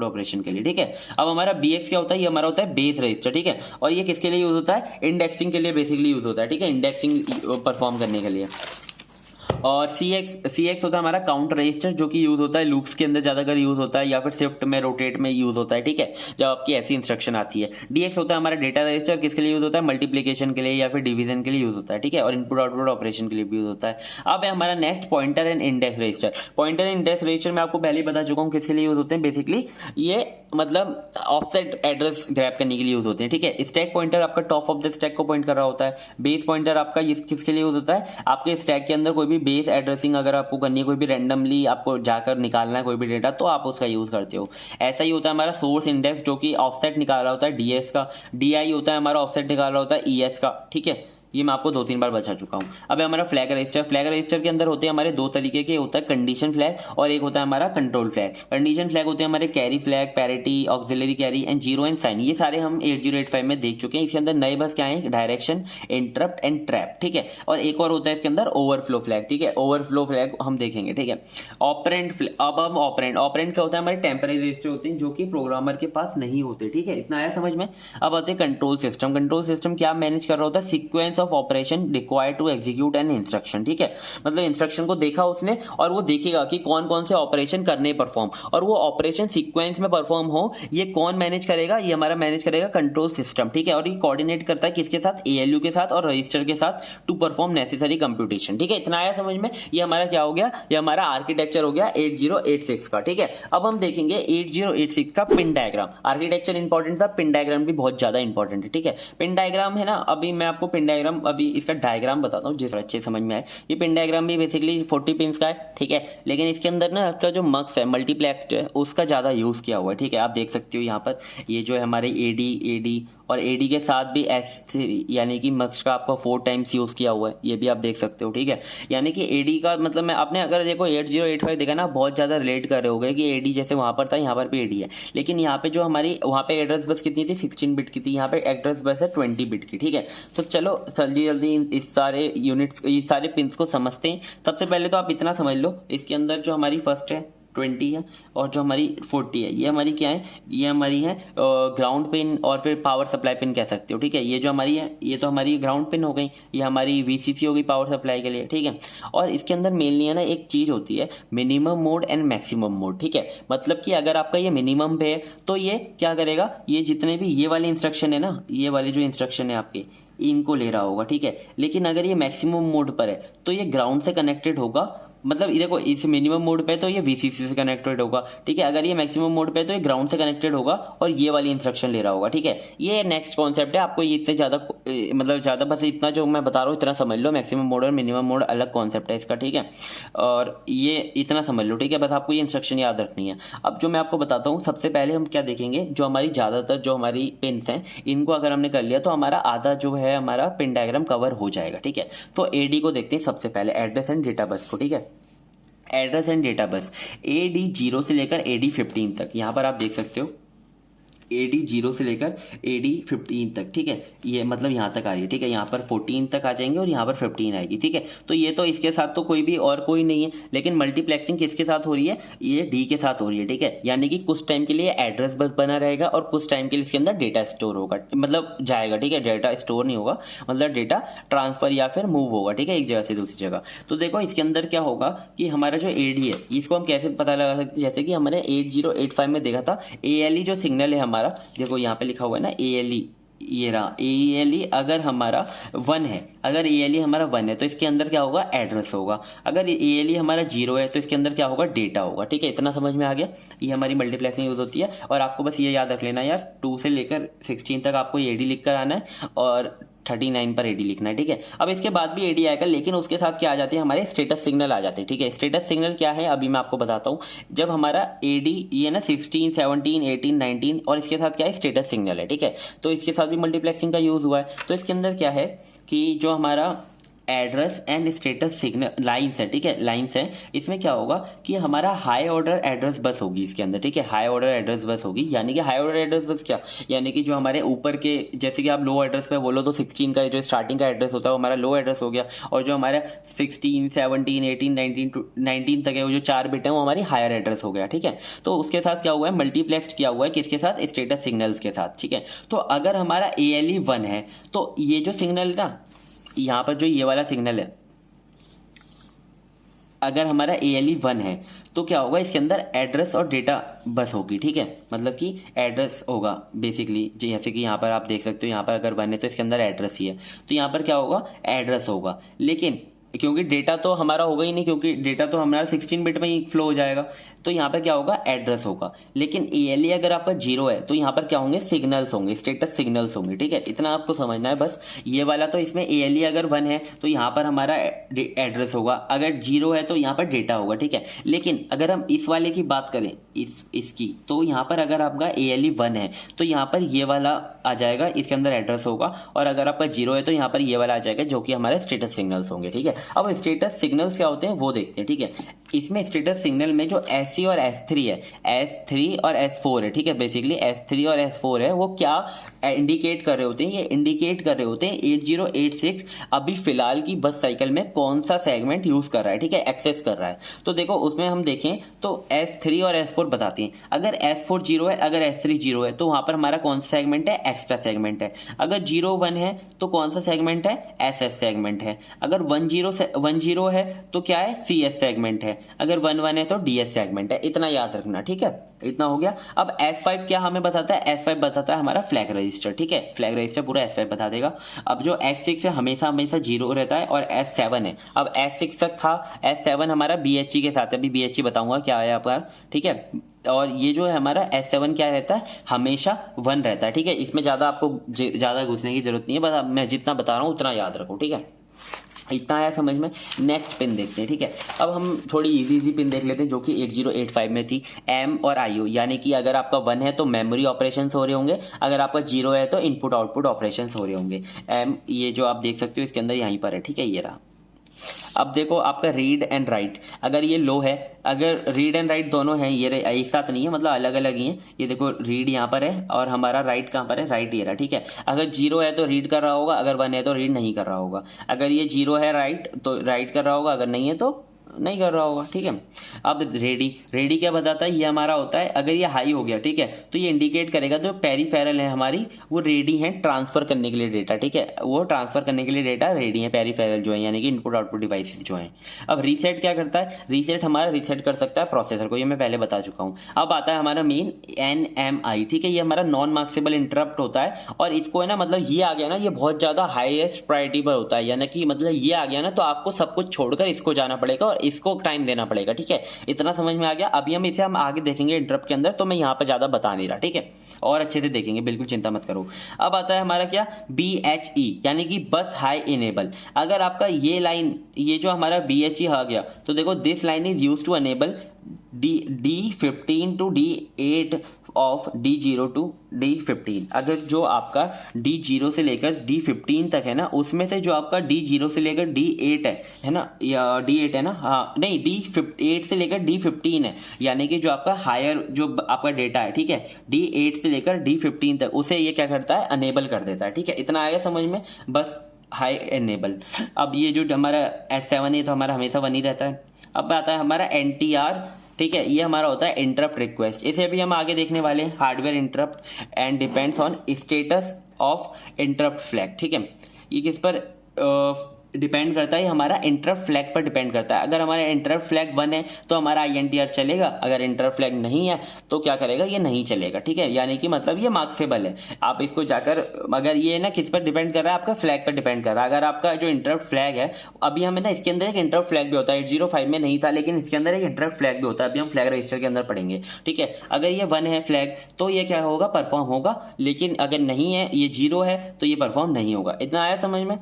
ऑपरेशन के लिए, ठीक है। अब हमारा BX क्या होता है, ये हमारा होता है बेस रजिस्टर, ठीक है, और ये किसके लिए यूज होता है, इंडेक्सिंग के लिए बेसिकली यूज होता है, ठीक है, इंडेक्सिंग परफॉर्म करने के लिए। और CX होता है हमारा काउंट रजिस्टर, जो कि यूज होता है लूप्स के अंदर ज्यादातर यूज होता है, या फिर शिफ्ट में रोटेट में यूज होता है, ठीक है, जब आपकी ऐसी इंस्ट्रक्शन आती है। DX होता है हमारा डेटा रजिस्टर, किसके लिए यूज होता है, मल्टीप्लीकेशन के लिए या फिर डिवीजन के लिए यूज होता है, ठीक है, और इनपुट आउटपुट ऑपरेशन के लिए भी यूज होता है। अब है हमारा next pointer and index register. Pointer and index register में आपको पहले ही बता चुका हूँ किसके लिए यूज होते हैं, बेसिकली ये मतलब ऑफसेट एड्रेस ग्रैब करने के लिए यूज होते हैं, ठीक है। स्टैक पॉइंटर आपका टॉप ऑफ द स्टैक को पॉइंट कर रहा होता है। बेस पॉइंटर आपका किसके लिए यूज होता है, आपके स्टैक के अंदर कोई भी बेस एड्रेसिंग अगर आपको करनी है, कोई भी रैंडमली आपको जाकर निकालना है कोई भी डेटा, तो आप उसका यूज करते हो। ऐसा ही होता है हमारा सोर्स इंडेक्स, जो कि ऑफसेट निकाल रहा होता है DS का। DI होता है हमारा ऑफसेट निकाल रहा होता है ES का, ठीक है। ये मैं आपको 2-3 बार बता चुका हूं। अब हमारा फ्लैग रजिस्टर, फ्लैग रजिस्टर के अंदर होते हैं हमारे दो तरीके के, होता है कंडीशन फ्लैग और एक होता है हमारा कंट्रोल फ्लैग। कंडीशन फ्लैग होते हैं हमारे carry flag, parity, auxiliary carry and zero and sign, ये सारे हम 8085 में देख चुके हैं। इसके अंदर नए बस क्या है, डायरेक्शन, इंटरप्ट एंड ट्रैप, ठीक है। और एक और होता है इसके अंदर ओवरफ्लो फ्लैग, ठीक है, ओवरफ्लो फ्लैग हम देखेंगे, ठीक है। ऑपरेंट, अब हम ऑपरेंट क्या होता है, हमारे टेम्परेरी रजिस्टर होते हैं जो कि प्रोग्रामर के पास नहीं होते, ठीक है। इतना आया समझ में। अब आते हैं कंट्रोल सिस्टम। कंट्रोल सिस्टम क्या मैनेज कर रहा होता है, sequence of operation required to execute an instruction, ठीक है। मतलब इंस्ट्रक्शन को देखा उसने और वो देखेगा कि कौन कौन से ऑपरेशन करने परफॉर्म, और वो ऑपरेशन सीक्वेंस में परफॉर्म हो, ये कौन मैनेज करेगा, ये हमारा मैनेज करेगा कंट्रोल सिस्टम, ठीक है। और ये कोऑर्डिनेट करता है किसके साथ, ALU के साथ और रजिस्टर के साथ टू परफॉर्म नेसेसरी कंप्यूटेशन, ठीक है। इतना आया समझ में। ये हमारा क्या हो गया, ये हमारा आर्किटेक्चर हो गया 8086 का, ठीक है। अब हम देखेंगे 8086 का पिन डायग्राम। आर्किटेक्चर इंपॉर्टेंट था, पिन डायग्राम भी बहुत ज्यादा इंपॉर्टेंट है, ठीक है। पिन डायग्राम है ना, अभी मैं आपको पिन डायग्राम, अभी इसका डायग्राम बताता हूँ जिस अच्छे समझ में आए। ये पिन डायग्राम भी बेसिकली 40 पिंस का है, ठीक है, लेकिन इसके अंदर ना आपका जो मक्स है, मल्टीप्लेक्स है, उसका ज्यादा यूज किया हुआ है, ठीक है। आप देख सकते हो यहाँ पर ये जो है हमारे AD और AD के साथ भी S यानी कि मक्स का आपका 4 टाइम्स यूज किया हुआ है, ये भी आप देख सकते हो, ठीक है। यानी कि AD का मतलब मैं आपने अगर देखो 8085 देखा ना, बहुत ज्यादा रिलेट कर रहे होगे कि AD जैसे वहां पर था यहाँ पर भी AD है, लेकिन यहाँ पे जो हमारी वहां पे एड्रेस बस कितनी थी, 16 बिट की थी, यहाँ पे एड्रेस बस है 20 बिट की, ठीक है। तो चलो जल्दी जल्दी इस सारे यूनिट्स, इस सारे पिंस को समझते हैं। सबसे पहले तो आप इतना समझ लो, इसके अंदर जो हमारी फर्स्ट है 20 है और जो हमारी 40 है, ये हमारी क्या है, ये हमारी है ग्राउंड पिन और फिर पावर सप्लाई पिन कह सकते हो, ठीक है। ये जो हमारी है, ये तो हमारी ग्राउंड पिन हो गई, ये हमारी VCC हो गई पावर सप्लाई के लिए, ठीक है। और इसके अंदर मेनली है ना एक चीज होती है minimum mode and maximum mode, ठीक है। मतलब कि अगर आपका ये मिनिमम पे है तो ये क्या करेगा, ये जितने भी ये वाली इंस्ट्रक्शन है ना, ये वाली जो इंस्ट्रक्शन है आपकी, इनको ले रहा होगा, ठीक है। लेकिन अगर ये मैक्सिमम मोड पर है तो ये ग्राउंड से कनेक्टेड होगा, मतलब ये देखो इस मिनिमम मोड पे तो ये VCC से कनेक्टेड होगा, ठीक है। अगर ये मैक्सिमम मोड पे तो ये ग्राउंड से कनेक्टेड होगा और ये वाली इंस्ट्रक्शन ले रहा होगा, ठीक है। ये नेक्स्ट कॉन्सेप्ट है, आपको इससे ज्यादा मतलब ज्यादा बस इतना जो मैं बता रहा हूँ इतना समझ लो, मैक्सिमम मोड और मिनिमम मोड अलग कॉन्सेप्ट है इसका, ठीक है। और ये इतना समझ लो, ठीक है, बस आपको ये इंस्ट्रक्शन याद रखनी है। अब जो मैं आपको बताता हूँ, सबसे पहले हम क्या देखेंगे, जो हमारी ज्यादातर जो हमारी पिन्स हैं इनको अगर हमने कर लिया तो हमारा आधा जो है हमारा पिन डायग्राम कवर हो जाएगा, ठीक है। तो AD को देखते हैं सबसे पहले, एड्रेस एंड डेटा बस को, ठीक है। एड्रेस एंड डेटा बस AD 0 से लेकर AD 15 तक, यहाँ पर आप देख सकते हो AD 0 से लेकर AD 15 तक, ठीक है, ये मतलब यहाँ तक आ रही है, ठीक है, यहाँ पर 14 तक आ जाएंगे और यहाँ पर 15 आएगी, ठीक है। तो ये तो इसके साथ तो कोई भी और कोई नहीं है, लेकिन मल्टीप्लेक्सिंग किसके साथ हो रही है, ये D के साथ हो रही है, ठीक है। यानी कि कुछ टाइम के लिए एड्रेस बस बना रहेगा और कुछ टाइम के लिए इसके अंदर डेटा स्टोर होगा, मतलब जाएगा, ठीक है, डेटा स्टोर नहीं होगा, मतलब डेटा ट्रांसफर या फिर मूव होगा, ठीक है, एक जगह से दूसरी जगह। तो देखो इसके अंदर क्या होगा कि हमारा जो AD है इसको हम कैसे पता लगा सकते हैं, जैसे कि हमने 8085 में देखा था, ALE जो सिग्नल है हमारा, देखो यहाँ पे लिखा हुआ है ना ALE, ये रहा ALE, अगर हमारा 1 है, अगर ALE हमारा 1 है तो इसके अंदर क्या होगा, एड्रेस होगा। अगर ALE हमारा 0 है तो इसके अंदर क्या होगा, डेटा होगा, ठीक है। इतना समझ में आ गया, ये हमारी मल्टीप्लेक्सिंग यूज होती है। और आपको बस ये याद रख लेना यार, 2 से लेकर 16 तक आपको AD लिख कर आना है और 39 पर AD लिखना है, ठीक है। अब इसके बाद भी AD आएगा, लेकिन उसके साथ क्या आ जाती है, हमारे स्टेटस सिग्नल आ जाते हैं, ठीक है। स्टेटस सिग्नल क्या है अभी मैं आपको बताता हूँ। जब हमारा AD ये ना 16, 17, 18, 19 और इसके साथ क्या है, स्टेटस सिग्नल है, ठीक है। तो इसके साथ भी मल्टीप्लेक्सिंग का यूज हुआ है। तो इसके अंदर क्या है कि जो हमारा address and status signal lines है, ठीक है, लाइन्स है, इसमें क्या होगा कि हमारा हाई ऑर्डर एड्रेस बस होगी इसके अंदर, ठीक है, हाई ऑर्डर एड्रेस बस होगी। यानी कि हाई ऑर्डर एड्रेस बस क्या, यानी कि जो हमारे ऊपर के, जैसे कि आप लो एड्रेस पे बोलो तो 16 का जो स्टार्टिंग का एड्रेस होता है वो हमारा लो एड्रेस हो गया, और जो हमारा 16, 17, 18, 19 तक है वो जो 4 बिट है वो हमारी हायर एड्रेस हो गया, ठीक है। तो उसके साथ क्या हुआ है, मल्टीप्लेक्स किया हुआ है किसके साथ, स्टेटस सिग्नल्स के साथ, ठीक है। तो अगर हमारा ALE 1 है तो ये जो सिग्नल है ना, यहाँ पर जो ये वाला सिग्नल है, अगर हमारा ALE 1 है तो क्या होगा, इसके अंदर एड्रेस और डेटा बस होगी, ठीक है, मतलब कि एड्रेस होगा बेसिकली, जैसे कि यहाँ पर आप देख सकते हो, यहाँ पर अगर 1 है तो इसके अंदर एड्रेस ही है, तो यहाँ पर क्या होगा, एड्रेस होगा। लेकिन क्योंकि डेटा तो हमारा होगा ही नहीं, क्योंकि डेटा तो हमारा 16 बिट में ही फ्लो हो जाएगा, तो यहाँ पर क्या होगा, एड्रेस होगा। लेकिन ALE अगर आपका 0 है तो यहाँ पर क्या होंगे, सिग्नल्स होंगे, स्टेटस सिग्नल्स होंगे, ठीक है। इतना आपको समझना है बस। ये वाला तो इसमें ALE अगर 1 है तो यहाँ पर हमारा एड्रेस होगा, अगर 0 है तो यहाँ पर डेटा होगा, ठीक है। लेकिन अगर हम इस वाले की बात करें, इसकी, तो यहाँ पर अगर आपका ALE 1 है तो यहाँ पर ये वाला आ जाएगा, इसके अंदर एड्रेस होगा, और अगर आपका 0 है तो यहाँ पर ये वाला आ जाएगा, जो कि हमारे स्टेटस सिग्नल्स होंगे, ठीक है। अब स्टेटस सिग्नल्स क्या होते हैं वो देखते हैं, ठीक है। इसमें स्टेटस सिग्नल में जो SC और S3 है, S3 और S4 है, ठीक है, बेसिकली S3 और S4 है, वो क्या इंडिकेट कर रहे होते हैं, ये इंडिकेट कर रहे होते हैं 8086 अभी फिलहाल की बस साइकिल में कौन सा सेगमेंट यूज कर रहा है, ठीक है, एक्सेस कर रहा है। तो देखो उसमें हम देखें तो S3 और S4 बताते हैं। अगर S4 0 है, अगर S3 0 है तो वहां पर हमारा कौन सा सेगमेंट है, एक्स्ट्रा सेगमेंट है। अगर 0 1 है तो कौन सा सेगमेंट है, SS सेगमेंट है। अगर 1 0 है तो क्या है, CS सेगमेंट है। अगर 1 1 है तो DS सेगमेंट है। इतना याद रखना, ठीक है, इतना हो गया। अब S5 क्या हमें बताता है, S5 बताता है हमारा फ्लैग रजिस्टर, ठीक है, फ्लैग रजिस्टर पूरा S5 बता देगा। अब जो S6 है हमेशा हमेशा 0 रहता है, और S7 है, अब S6 तक था, S7 हमारा BHE के साथ है, अभी BHE बताऊंगा क्या है आपका, ठीक है। और ये जो है हमारा S7 क्या रहता है, हमेशा 1 रहता है, ठीक है। इसमें ज़्यादा आपको ज़्यादा घुसने की जरूरत नहीं है, बस मैं जितना बता रहा हूँ उतना याद रखो, ठीक है। इतना आया समझ में। नेक्स्ट पिन देखते हैं, ठीक है। अब हम थोड़ी इजी पिन देख लेते हैं जो कि 8085 में थी, M और IO, यानी कि अगर आपका 1 है तो मेमोरी ऑपरेशंस हो रहे होंगे, अगर आपका 0 है तो इनपुट आउटपुट ऑपरेशंस हो रहे होंगे। M ये जो आप देख सकते हो इसके अंदर यहीं पर है, ठीक है, ये रहा। अब देखो आपका रीड एंड राइट, अगर ये लो है, अगर रीड एंड राइट दोनों हैं, ये एक साथ नहीं है, मतलब अलग अलग ही है। ये देखो रीड यहाँ पर है और हमारा राइट कहाँ पर है, राइट ये रहा, ठीक है। अगर 0 है तो रीड कर रहा होगा, अगर 1 है तो रीड नहीं कर रहा होगा। अगर ये 0 है राइट तो राइट कर रहा होगा, अगर नहीं है तो नहीं कर रहा होगा, ठीक है। अब रेडी क्या बताता है, ये हमारा होता है अगर ये हाई हो गया, ठीक है, तो ये इंडिकेट करेगा जो पेरीफेरल है हमारी वो रेडी है ट्रांसफर करने के लिए डेटा, ठीक है, वो ट्रांसफर करने के लिए डेटा रेडी है, पेरीफेरल जो है यानी कि इनपुट आउटपुट डिवाइसेस जो है। अब रीसेट क्या करता है, रीसेट हमारा रीसेट कर सकता है प्रोसेसर को, ये मैं पहले बता चुका हूँ। अब आता है हमारा मेन NMI, ठीक है, ये हमारा नॉन मार्क्सेबल इंटरप्ट होता है, और इसको है ना, मतलब ये आ गया ना, ये बहुत ज्यादा हाईएस्ट प्रायोरिटी पर होता है, यानी कि मतलब ये आ गया ना तो आपको सब कुछ छोड़कर इसको जाना पड़ेगा और इसको टाइम देना पड़ेगा, ठीक है। इतना समझ में आ गया। अभी हम इसे आगे देखेंगे इंटरप्ट के अंदर, तो मैं यहाँ पर ज्यादा बता नहीं रहा, ठीक है, और अच्छे से देखेंगे, बिल्कुल चिंता मत करो। अब आता है हमारा क्या, BHE, यानी कि बस हाई इनेबल। अगर आपका ये लाइन, ये जो हमारा BHE आ गया तो देखो this line is used to enable D15 to D8 ऑफ D0 to D15। अगर जो आपका D0 से लेकर D15 तक है ना, उसमें से जो आपका D0 से लेकर D8 है ना, या D8 है ना, हाँ नहीं, D8 से लेकर D15 है, यानी कि जो आपका हायर जो आपका डेटा है, ठीक है, D8 से लेकर D15 तक, उसे ये क्या करता है, अनेबल कर देता है। ठीक है, इतना आएगा समझ में, बस हाई एनेबल। अब ये जो हमारा S7 है तो हमारा हमेशा 1 ही रहता है। अब आता है हमारा NTR, ठीक है, ये हमारा होता है इंटरप्ट रिक्वेस्ट। इसे भी हम आगे देखने वाले हैं, hardware interrupt and depends on status of interrupt flag. ठीक है, ये किस पर डिपेंड करता है, हमारा इंटरप्ट फ्लैग पर डिपेंड करता है। अगर हमारा इंटरप्ट फ्लैग 1 है तो हमारा INTR चलेगा, अगर इंटरप्ट फ्लैग नहीं है तो क्या करेगा, ये नहीं चलेगा। ठीक है, यानी कि मतलब ये मार्क्सेबल है। आप इसको जाकर, अगर ये ना किस पर डिपेंड कर रहा है, आपका फ्लैग पर डिपेंड कर रहा है। अगर आपका जो इंटरप्ट फ्लैग है, अभी हमें ना इसके अंदर एक इंटरप्ट फ्लैग भी होता है, 805 में नहीं था, लेकिन इसके अंदर एक इंटरप्ट फ्लैग भी होता है, अभी हम फ्लैग रजिस्टर के अंदर पढ़ेंगे। ठीक है, अगर ये 1 है फ्लैग तो ये क्या होगा, परफॉर्म होगा, लेकिन अगर नहीं है, ये 0 है तो ये परफॉर्म नहीं होगा। इतना आया समझ में।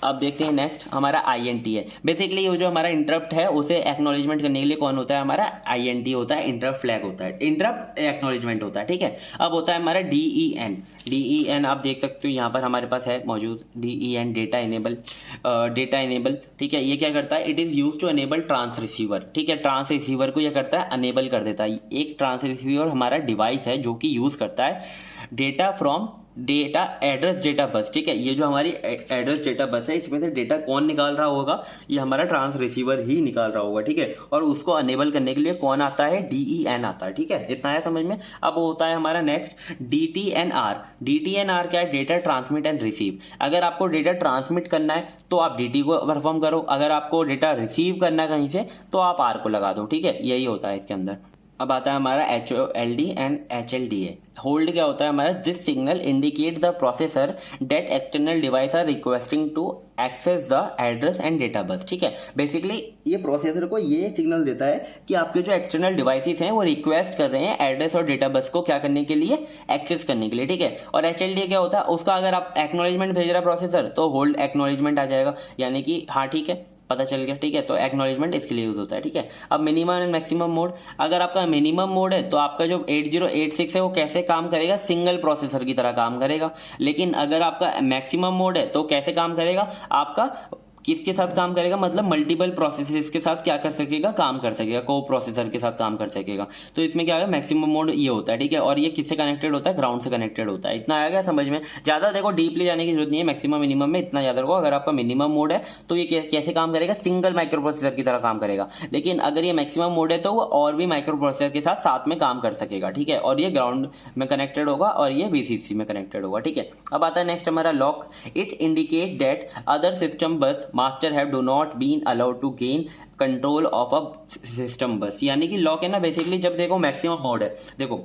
अब देखते हैं नेक्स्ट हमारा INT है। बेसिकली ये जो हमारा इंटरप्ट है उसे एक्नॉलेजमेंट करने के लिए कौन होता है, हमारा INT होता है, इंटरप्ट फ्लैग होता है, इंटरप्ट एक्नॉलेजमेंट होता है। ठीक है, अब होता है हमारा DEN आप देख सकते हो यहाँ पर हमारे पास है मौजूद DEN, डेटा इनेबल। ठीक है, ये क्या करता है, it is use to enable trans receiver. ठीक है, ट्रांस रिसीवर को यह करता है, अनेबल कर देता है। एक ट्रांस रिसीवर हमारा डिवाइस है जो कि यूज करता है data from data address data bus. ठीक है, ये जो हमारी एड्रेस डेटा बस है, इसमें से डेटा कौन निकाल रहा होगा, ये हमारा ट्रांस रिसीवर ही निकाल रहा होगा। ठीक है, और उसको अनेबल करने के लिए कौन आता है, DEN आता है। ठीक है, इतना है समझ में। अब होता है हमारा नेक्स्ट DTNR क्या है, डेटा ट्रांसमिट एंड रिसीव। अगर आपको डेटा ट्रांसमिट करना है तो आप DT को परफॉर्म करो, अगर आपको डेटा रिसीव करना है कहीं से तो आप R को लगा दो। ठीक है, यही होता है इसके अंदर। अब आता है हमारा HOLD एंड HLDA। होल्ड क्या होता है हमारा, this signal indicate the processor that external device are requesting to access the address and data bus. ठीक है, बेसिकली ये प्रोसेसर को ये सिग्नल देता है कि आपके जो एक्सटर्नल डिवाइसेस हैं वो रिक्वेस्ट कर रहे हैं एड्रेस और डेटा बस को क्या करने के लिए, एक्सेस करने के लिए। ठीक है, और HLDA क्या होता है, उसका अगर आप एक्नॉलेजमेंट भेज रहा है प्रोसेसर तो होल्ड एक्नॉलेजमेंट आ जाएगा, यानी कि हाँ ठीक है, पता चल गया। ठीक है, तो एक्नॉलेजमेंट इसके लिए यूज होता है। ठीक है, अब मिनिमम एंड मैक्सिमम मोड, अगर आपका मिनिमम मोड है तो आपका जो 8086 है वो कैसे काम करेगा, सिंगल प्रोसेसर की तरह काम करेगा। लेकिन अगर आपका मैक्सिमम मोड है तो कैसे काम करेगा, आपका किसके साथ काम करेगा, मतलब मल्टीपल प्रोसेसर्स के साथ क्या कर सकेगा, काम कर सकेगा, को प्रोसेसर के साथ काम कर सकेगा। तो इसमें क्या है, मैक्सिमम मोड ये होता है। ठीक है, और ये किससे कनेक्टेड होता है, ग्राउंड से कनेक्टेड होता है। इतना आ गया समझ में। ज़्यादा देखो डीपली जाने की जरूरत नहीं है, मैक्सिमम मिनिमम में इतना ज़्यादा रखो। अगर आपका मिनिमम मोड है तो ये कैसे काम करेगा, सिंगल माइक्रो प्रोसेसर की तरह काम करेगा। लेकिन अगर ये मैक्सिमम मोड है तो वो और भी माइक्रो प्रोसेसर के साथ साथ में काम कर सकेगा। ठीक है, और ये ग्राउंड में कनेक्टेड होगा और ये VCC में कनेक्टेड होगा। ठीक है, अब आता है नेक्स्ट हमारा lock. It indicate that other system bus master have do not been allowed to gain control of a system bus. यानी कि लॉक है ना, बेसिकली जब देखो मैक्सिमम मोड है, देखो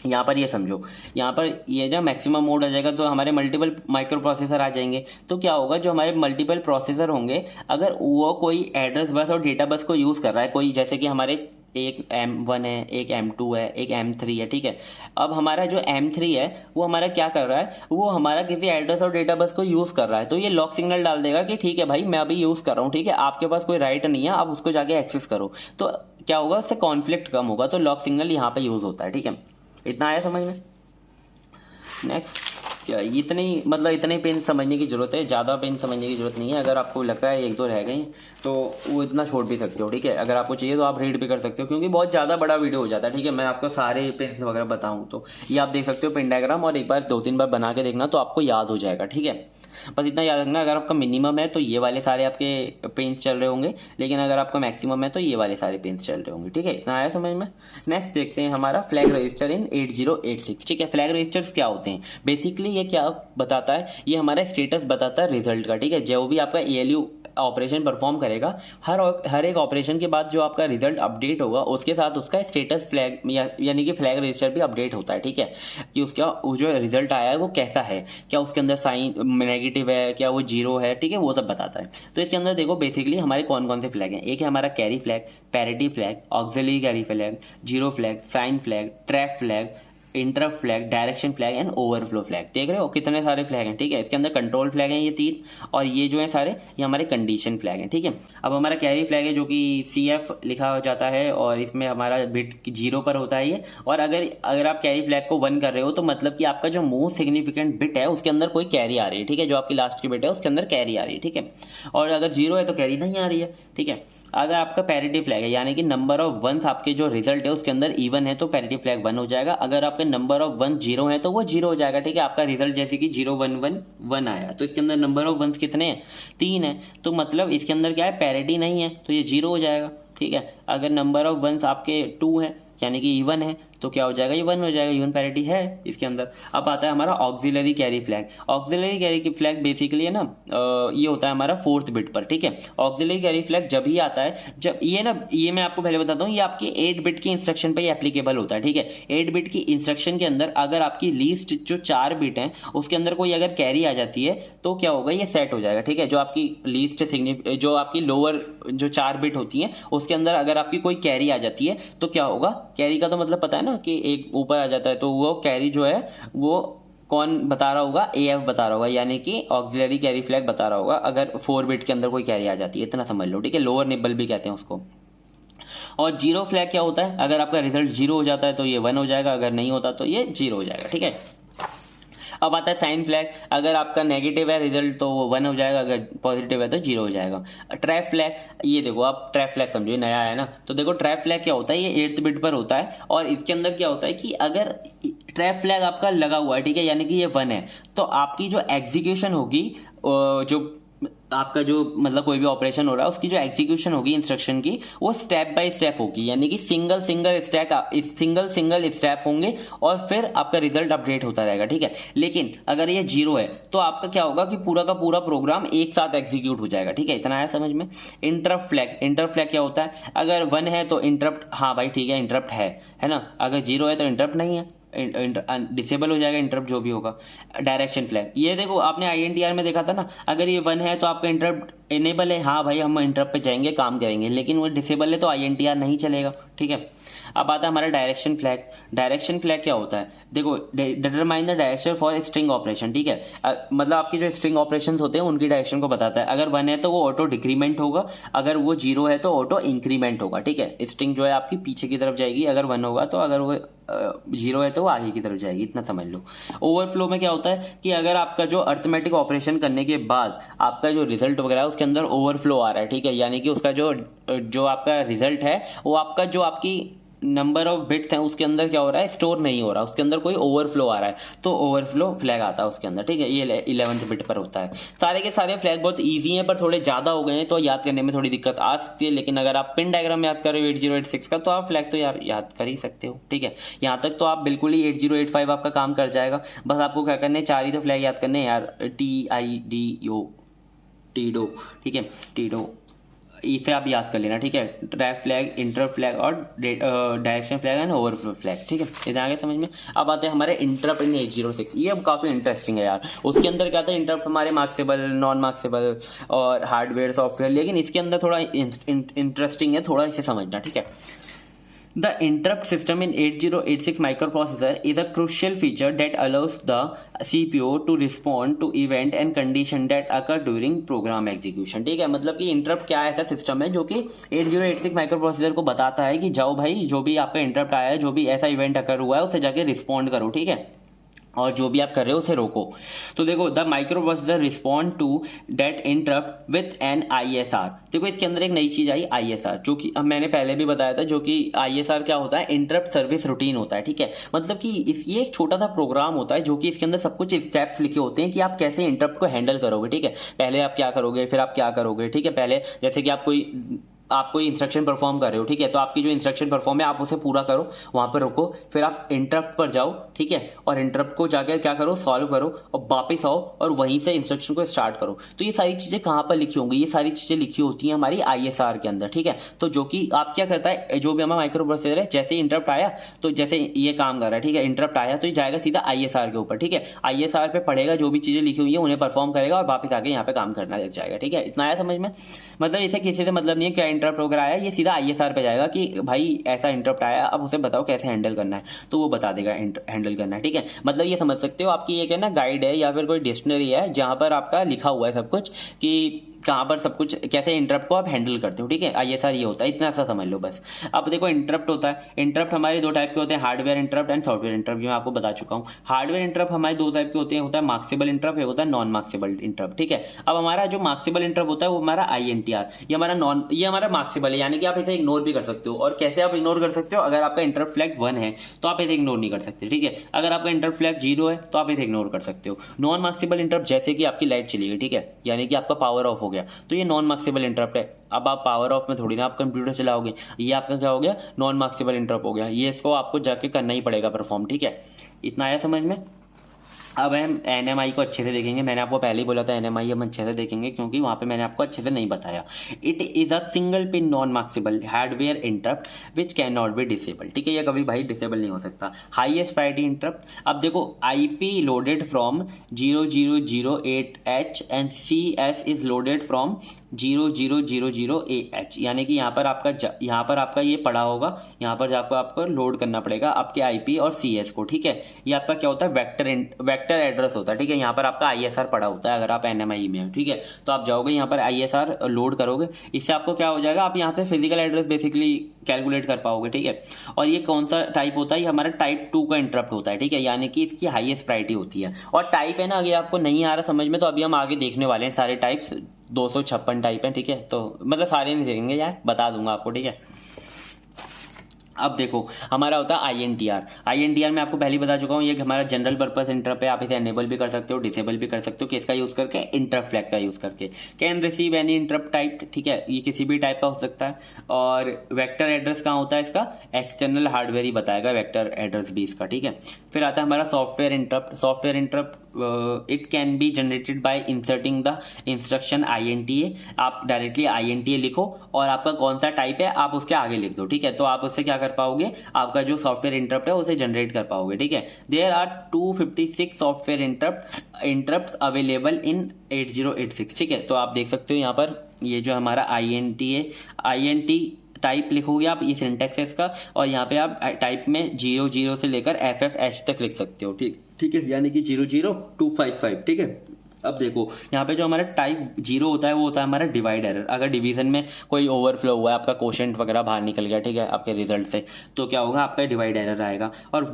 यहाँ पर ये समझो, यहाँ पर ये जब मैक्सिमम मोड आ जाएगा तो हमारे मल्टीपल माइक्रो प्रोसेसर आ जाएंगे। तो क्या होगा, जो हमारे मल्टीपल प्रोसेसर होंगे, अगर वो कोई एड्रेस बस और डेटा बस को यूज़ कर रहा है, कोई जैसे कि हमारे एक M1 है, एक M2 है, एक M3 है। ठीक है, अब हमारा जो M3 है वो हमारा क्या कर रहा है, वो हमारा किसी एड्रेस और डेटा बस को यूज़ कर रहा है। तो ये लॉक सिग्नल डाल देगा कि ठीक है भाई, मैं अभी यूज़ कर रहा हूँ, ठीक है, आपके पास कोई राइट नहीं है, आप उसको जाके एक्सेस करो। तो क्या होगा, उससे कॉन्फ्लिक्ट कम होगा। तो लॉक सिग्नल यहाँ पर यूज़ होता है। ठीक है, इतना आया समझ में। नेक्स्ट क्या, इतने पेन समझने की जरूरत है, ज़्यादा पेन समझने की जरूरत नहीं है। अगर आपको लगता है 1-2 रह गई तो वो इतना छोड़ भी सकते हो। ठीक है, अगर आपको चाहिए तो आप रीड भी कर सकते हो, क्योंकि बहुत ज़्यादा बड़ा वीडियो हो जाता है। ठीक है, मैं आपको सारे पेन वगैरह बताऊँ तो ये आप देख सकते हो पेन डायग्राम, और एक बार 2-3 बार बना के देखना तो आपको याद हो जाएगा। ठीक है, बस इतना याद रखना, अगर आपका मिनिमम है तो ये वाले सारे आपके पेन्स चल रहे होंगे, लेकिन अगर आपका मैक्सिमम है तो ये वाले सारे पेन्स चल रहे होंगे। ठीक है, इतना आया समझ में। नेक्स्ट देखते हैं हमारा फ्लैग रजिस्टर इन 8086। ठीक है, फ्लैग रजिस्टर्स क्या होते हैं, बेसिकली ये क्या बताता है, ये हमारा स्टेटस बताता है रिजल्ट का। ठीक है, जो भी आपका ALU ऑपरेशन परफॉर्म करेगा, हर एक ऑपरेशन के बाद जो आपका रिजल्ट अपडेट होगा उसके साथ उसका स्टेटस फ्लैग यानी कि फ्लैग रजिस्टर भी अपडेट होता है। ठीक है, कि उसका वो जो रिजल्ट आया है वो कैसा है, क्या उसके अंदर साइन नेगेटिव है, क्या वो 0 है। ठीक है, वो सब बताता है। तो इसके अंदर देखो बेसिकली हमारे कौन कौन से फ्लैग हैं। एक है हमारा carry flag, parity flag, auxiliary carry flag, zero flag, sign flag, trap flag, interrupt flag, direction flag and overflow flag. देख रहे हो कितने सारे फ्लैग हैं, ठीक है। इसके अंदर कंट्रोल फ्लैग हैं ये 3, और ये जो है सारे ये हमारे कंडीशन फ्लैग हैं, ठीक है। अब हमारा कैरी फ्लैग है जो कि CF लिखा हो जाता है, और इसमें हमारा बिट 0 पर होता है ये। और अगर आप कैरी फ्लैग को 1 कर रहे हो तो मतलब कि आपका जो मोस्ट सिग्निफिकेंट बिट है उसके अंदर कोई कैरी आ रही है, ठीक है। जो आपकी लास्ट की बिट है उसके अंदर कैरी आ रही है, ठीक है। और अगर 0 है तो कैरी नहीं आ रही है, ठीक है। अगर आपका पैरिटी फ्लैग है यानी कि नंबर ऑफ वंस आपके जो रिजल्ट है उसके अंदर इवन है तो पैरिटी फ्लैग 1 हो जाएगा। अगर आपके नंबर ऑफ वंस 0 है तो वो 0 हो जाएगा, ठीक है। आपका रिजल्ट जैसे कि 0 1 1 1 आया तो इसके अंदर नंबर ऑफ वंस कितने हैं, 3 है, तो मतलब इसके अंदर क्या है, पैरिटी नहीं है तो ये 0 हो जाएगा, ठीक है। अगर नंबर ऑफ वंस आपके 2 है यानी कि इवन है तो क्या हो जाएगा, ये 1 हो जाएगा, इवन पैरिटी है इसके अंदर। अब आता है हमारा auxiliary carry flag. Auxiliary carry flag basically है ना ये होता है हमारा 4th बिट पर, ठीक है। ऑक्सिलरी कैरी फ्लैग जब ही आता है जब ये मैं आपको पहले बताता हूँ, ये आपकी 8 बिट की इंस्ट्रक्शन पर ही एप्लीकेबल होता है, ठीक है। 8 बिट की इंस्ट्रक्शन के अंदर अगर आपकी लीस्ट जो 4 बिट है उसके अंदर कोई अगर कैरी आ जाती है तो क्या होगा, ये सेट हो जाएगा, ठीक है। जो आपकी लीस्ट जो आपकी लोअर जो 4 बिट होती है उसके अंदर अगर आपकी कोई कैरी आ जाती है तो क्या होगा, कैरी का तो मतलब पता है ना कि एक ऊपर आ जाता है, तो वो कैरी जो है वो कौन बता रहा होगा, AF बता रहा होगा, यानी कि ऑक्सिलरी कैरी फ्लैग बता रहा होगा अगर 4 बिट के अंदर कोई कैरी आ जाती है, इतना समझ लो, ठीक है। लोअर निबल भी कहते हैं उसको। और 0 फ्लैग क्या होता है, अगर आपका रिजल्ट 0 हो जाता है तो ये 1 हो जाएगा, अगर नहीं होता तो ये 0 हो जाएगा, ठीक है। अब आता है साइन फ्लैग। अगर आपका नेगेटिव है रिजल्ट तो वो 1 हो जाएगा, अगर पॉजिटिव है तो 0 हो जाएगा। ट्रैप फ्लैग, ये देखो आप ट्रैप फ्लैग समझो, नया है ना, तो देखो ट्रैप फ्लैग क्या होता है, ये 8th बिट पर होता है, और इसके अंदर क्या होता है कि अगर ट्रैप फ्लैग आपका लगा हुआ है, ठीक है, यानी कि ये 1 है, तो आपकी जो एग्जीक्यूशन होगी, जो आपका जो मतलब कोई भी ऑपरेशन हो रहा है उसकी जो एग्जीक्यूशन होगी इंस्ट्रक्शन की, वो स्टेप बाय स्टेप होगी, यानी कि सिंगल सिंगल स्टेप होंगे और फिर आपका रिजल्ट अपडेट होता रहेगा, ठीक है। लेकिन अगर ये 0 है तो आपका क्या होगा कि पूरा का पूरा प्रोग्राम एक साथ एग्जीक्यूट हो जाएगा, ठीक है। इतना आया समझ में। इंटरप्ट फ्लैग क्या होता है, अगर 1 है तो इंटरप्ट, हाँ भाई ठीक है इंटरप्ट है ना। अगर 0 है तो इंटरप्ट नहीं है, डिसेबल हो जाएगा इंटरप्ट जो भी होगा। डायरेक्शन फ्लैग, ये देखो आपने INTR में देखा था ना, अगर ये 1 है तो आपका इंटरप्ट इनेबल है, हाँ भाई हम इंटरप्ट पे जाएंगे काम करेंगे, लेकिन वो डिसेबल है तो INTR नहीं चलेगा, ठीक है। अब आता है हमारा डायरेक्शन फ्लैग। डायरेक्शन फ्लैग क्या होता है, देखो determine the direction for string operation, ठीक है। मतलब आपकी जो स्ट्रिंग ऑपरेशन होते हैं उनकी डायरेक्शन को बताता है। अगर 1 है तो वो ऑटो डिक्रीमेंट होगा, अगर वो 0 है तो ऑटो इंक्रीमेंट होगा, ठीक है। स्ट्रिंग जो है आपकी पीछे की तरफ जाएगी अगर 1 होगा तो, अगर वो 0 है तो वो आगे की तरफ जाएगी, इतना समझ लो। ओवरफ्लो में क्या होता है कि अगर आपका जो अर्थमेटिक ऑपरेशन करने के बाद आपका जो रिजल्ट वगैरह है उसके अंदर ओवरफ्लो आ रहा है, ठीक है, यानी कि उसका जो आपका रिजल्ट है वो आपका जो आपकी नंबर ऑफ बिट्स हैं उसके अंदर क्या हो रहा है, स्टोर नहीं हो रहा, उसके अंदर कोई ओवरफ्लो आ रहा है तो ओवरफ्लो फ्लैग आता है उसके अंदर, ठीक है। ये 11th बिट पर होता है। सारे के सारे फ्लैग बहुत इजी हैं पर थोड़े ज़्यादा हो गए हैं तो याद करने में थोड़ी दिक्कत आ सकती है, लेकिन अगर आप पिन डायग्राम याद कर रहे हो 8086 का तो आप फ्लैग तो याद कर ही सकते हो, ठीक है। यहाँ तक तो आप बिल्कुल ही 8085 आपका काम कर जाएगा। बस आपको क्या करना है, 4 ही तो फ्लैग याद करने हैं यार, TIDO, टीडो, ठीक है, टीडो, इसे आप याद कर लेना, ठीक है। ट्रैप फ्लैग, इंटरप्ट फ्लैग और direction flag and overflow flag, ठीक है। इधर आगे समझ में। अब आते हैं हमारे इंटरप्ट इन 806। ये अब काफ़ी इंटरेस्टिंग है यार। उसके अंदर क्या था, इंटरप्ट हमारे मार्क्सेबल, नॉन मार्क्सेबल और हार्डवेयर सॉफ्टवेयर, लेकिन इसके अंदर थोड़ा इंटरेस्टिंग है, थोड़ा इसे समझना, ठीक है। The interrupt system in 8086 microprocessor is a crucial feature that allows the CPU to respond to event and condition that occur during program execution, ठीक है। मतलब कि इंटरप्ट क्या ऐसा सिस्टम है जो कि 8086 माइक्रोप्रोसेसर को बताता है कि जाओ भाई जो भी आपका इंटरप्ट आया है, जो भी ऐसा इवेंट अकर हुआ है उसे जाके रिस्पॉन्ड करो, ठीक है, और जो भी आप कर रहे हो उसे रोको। तो देखो the microprocessor respond to that interrupt with an ISR। देखो इसके अंदर एक नई चीज आई ISR, जो कि मैंने पहले भी बताया था, जो कि ISR क्या होता है, इंटरप्ट सर्विस रूटीन होता है, ठीक है। मतलब कि ये एक छोटा सा प्रोग्राम होता है जो कि इसके अंदर सब कुछ स्टेप्स लिखे होते हैं कि आप कैसे इंटरप्ट को हैंडल करोगे, ठीक है। पहले आप क्या करोगे, फिर आप क्या करोगे, ठीक है। पहले जैसे कि आप कोई इंस्ट्रक्शन परफॉर्म कर रहे हो, ठीक है, तो आपकी जो इंस्ट्रक्शन परफॉर्म है आप उसे पूरा करो, वहां पर रुको, फिर आप इंटरप्ट पर जाओ, ठीक है, और इंटरप्ट को जाकर क्या करो, सॉल्व करो और वापस आओ और वहीं से इंस्ट्रक्शन को स्टार्ट करो। तो ये सारी चीजें कहाँ पर लिखी होंगी, ये सारी चीजें लिखी होती हैं हमारी ISR के अंदर, ठीक है। तो जो कि आप क्या करता है, जो भी हमारा माइक्रो प्रोसेसर है, जैसे इंटरप्ट आया तो जैसे ये काम कर रहा है, ठीक है, इंटरप्ट आया तो ये जाएगा सीधा ISR के ऊपर, ठीक है। ISR पे पढ़ेगा जो भी चीजें लिखी हुई है उन्हें परफॉर्म करेगा और वापस आके यहाँ पे काम करना लग जाएगा, ठीक है। इतना आया समझ में। मतलब इसे किसी से मतलब नहीं है, क्या इंटरप्ट वगैरह आया ये सीधा ISR पे जाएगा कि भाई ऐसा इंटरप्ट आया, अब उसे बताओ कैसे हैंडल करना है, तो वो बता देगा हैंडल करना है, ठीक है। मतलब ये समझ सकते हो आपकी एक है ना गाइड है या फिर कोई डिक्शनरी है जहाँ पर आपका लिखा हुआ है सब कुछ कि कहाँ पर सब कुछ कैसे इंटरप्ट को आप हैंडल करते हो, ठीक है। ISR ये होता है, इतना सा समझ लो बस। अब देखो इंटरप्ट होता है, इंटरप्ट हमारे दो टाइप के होते हैं, hardware interrupt and software interrupt, मैं आपको बता चुका हूँ। हार्डवेयर इंटरप्ट हमारे दो टाइप के होते हैं, होता है मार्क्सेबल इंटरप्ट, एक होता है नॉन मार्क्सेबल इंटरप्ट, ठीक है। अब हमारा जो मार्क्सेबल इंटरप्ट होता है वो हमारा INTR, ये हमारा मार्क्सेबल है, यानी कि आप इसे इग्नोर भी कर सकते हो। और कैसे आप इग्नोर कर सकते हो, अगर आपका इंटरप्ट फ्लैग 1 है तो आप इसे इग्नोर नहीं कर सकते, ठीक है। अगर आपका इंटरप्ट फ्लैग 0 है तो आप इसे इग्नोर कर सकते हो। नॉन मार्क्सेबल इंटरप्ट जैसे कि आपकी लाइट चली गई, ठीक है, यानी कि आपका पावर ऑफ हो गया, तो ये नॉन मार्क्सेबल इंटरप्ट है। अब आप पावर ऑफ में थोड़ी ना आप कंप्यूटर चलाओगे, ये आपका क्या हो गया, नॉन मार्क्सेबल इंटरप्ट हो गया, ये इसको आपको जाके करना ही पड़ेगा परफॉर्म, ठीक है। इतना आया समझ में। अब हम NMI को अच्छे से देखेंगे, मैंने आपको पहले ही बोला था NMI हम अच्छे से देखेंगे क्योंकि वहाँ पे मैंने आपको अच्छे से नहीं बताया। It is a single pin non maskable hardware interrupt which can not be disable, ठीक है, ये कभी भाई डिसेबल नहीं हो सकता। हाईएस्ट प्रायोरिटी इंटरप्ट, अब देखो IP loaded from 0008H and CS is loaded from 0000AH, यानी कि यहाँ पर आपका ये पड़ा होगा, यहाँ पर जाकर आपको लोड करना पड़ेगा आपके IP और CS को, ठीक है। ये आपका क्या होता है, वेक्टर एड्रेस होता है, ठीक है। यहाँ पर आपका ISR पड़ा होता है अगर आप NMI में हो, ठीक है। तो आप जाओगे यहाँ पर ISR लोड करोगे, इससे आपको क्या हो जाएगा, आप यहाँ से फिजिकल एड्रेस बेसिकली कैलकुलेट कर पाओगे, ठीक है। और ये कौन सा टाइप होता है, ये हमारा टाइप 2 का इंटरप्ट होता है, ठीक है, यानी कि इसकी हाईएस्ट प्रायोरिटी होती है। और टाइप है ना, अगर आपको नहीं आ रहा समझ में तो अभी हम आगे देखने वाले हैं सारे टाइप्स, 256 टाइप हैं, ठीक है। तो मतलब सारे नहीं देखेंगे यार, बता दूंगा आपको, ठीक है। अब देखो हमारा होता है INTR मैं आपको पहले ही बता चुका हूँ, ये हमारा जनरल पर्पस इंटरप्ट है, आप इसे एनेबल भी कर सकते हो, डिसेबल भी कर सकते हो, किसका यूज़ करके, इंटरप्ट फ्लैग का यूज़ करके। Can receive any interrupt type, ठीक है, ये किसी भी टाइप का हो सकता है। और वेक्टर एड्रेस कहाँ होता है इसका, एक्सटर्नल हार्डवेयर ही बताएगा वेक्टर एड्रेस भी इसका, ठीक है। फिर आता है हमारा software interrupt, it can be generated by inserting the instruction INTA, आप डायरेक्टली INTA लिखो और आपका कौन सा टाइप है आप उसके आगे लिख दो, ठीक है। तो आप उससे क्या कर पाओगे, आपका जो सॉफ्टवेयर इंटरप्ट है उसे जनरेट कर पाओगे, ठीक है। There are 256 software interrupt available in 8086, ठीक है। तो आप देख सकते हो यहाँ पर ये जो हमारा INT टाइप लिखोगे आप, ये सिंटेक्स है इसका, और यहाँ पे आप टाइप में 00 से लेकर FFH तक लिख सकते हो, ठीक है, यानी कि 00255, ठीक है। अब देखो यहाँ पे जो हमारा टाइप 0 होता है वो होता है हमारा डिवाइड एरर, अगर डिवीजन में कोई ओवरफ्लो हुआ है, आपका क्वोशंट वगैरह बाहर निकल गया, ठीक है, आपके रिजल्ट से, तो क्या होगा, आपका डिवाइड एरर आएगा। और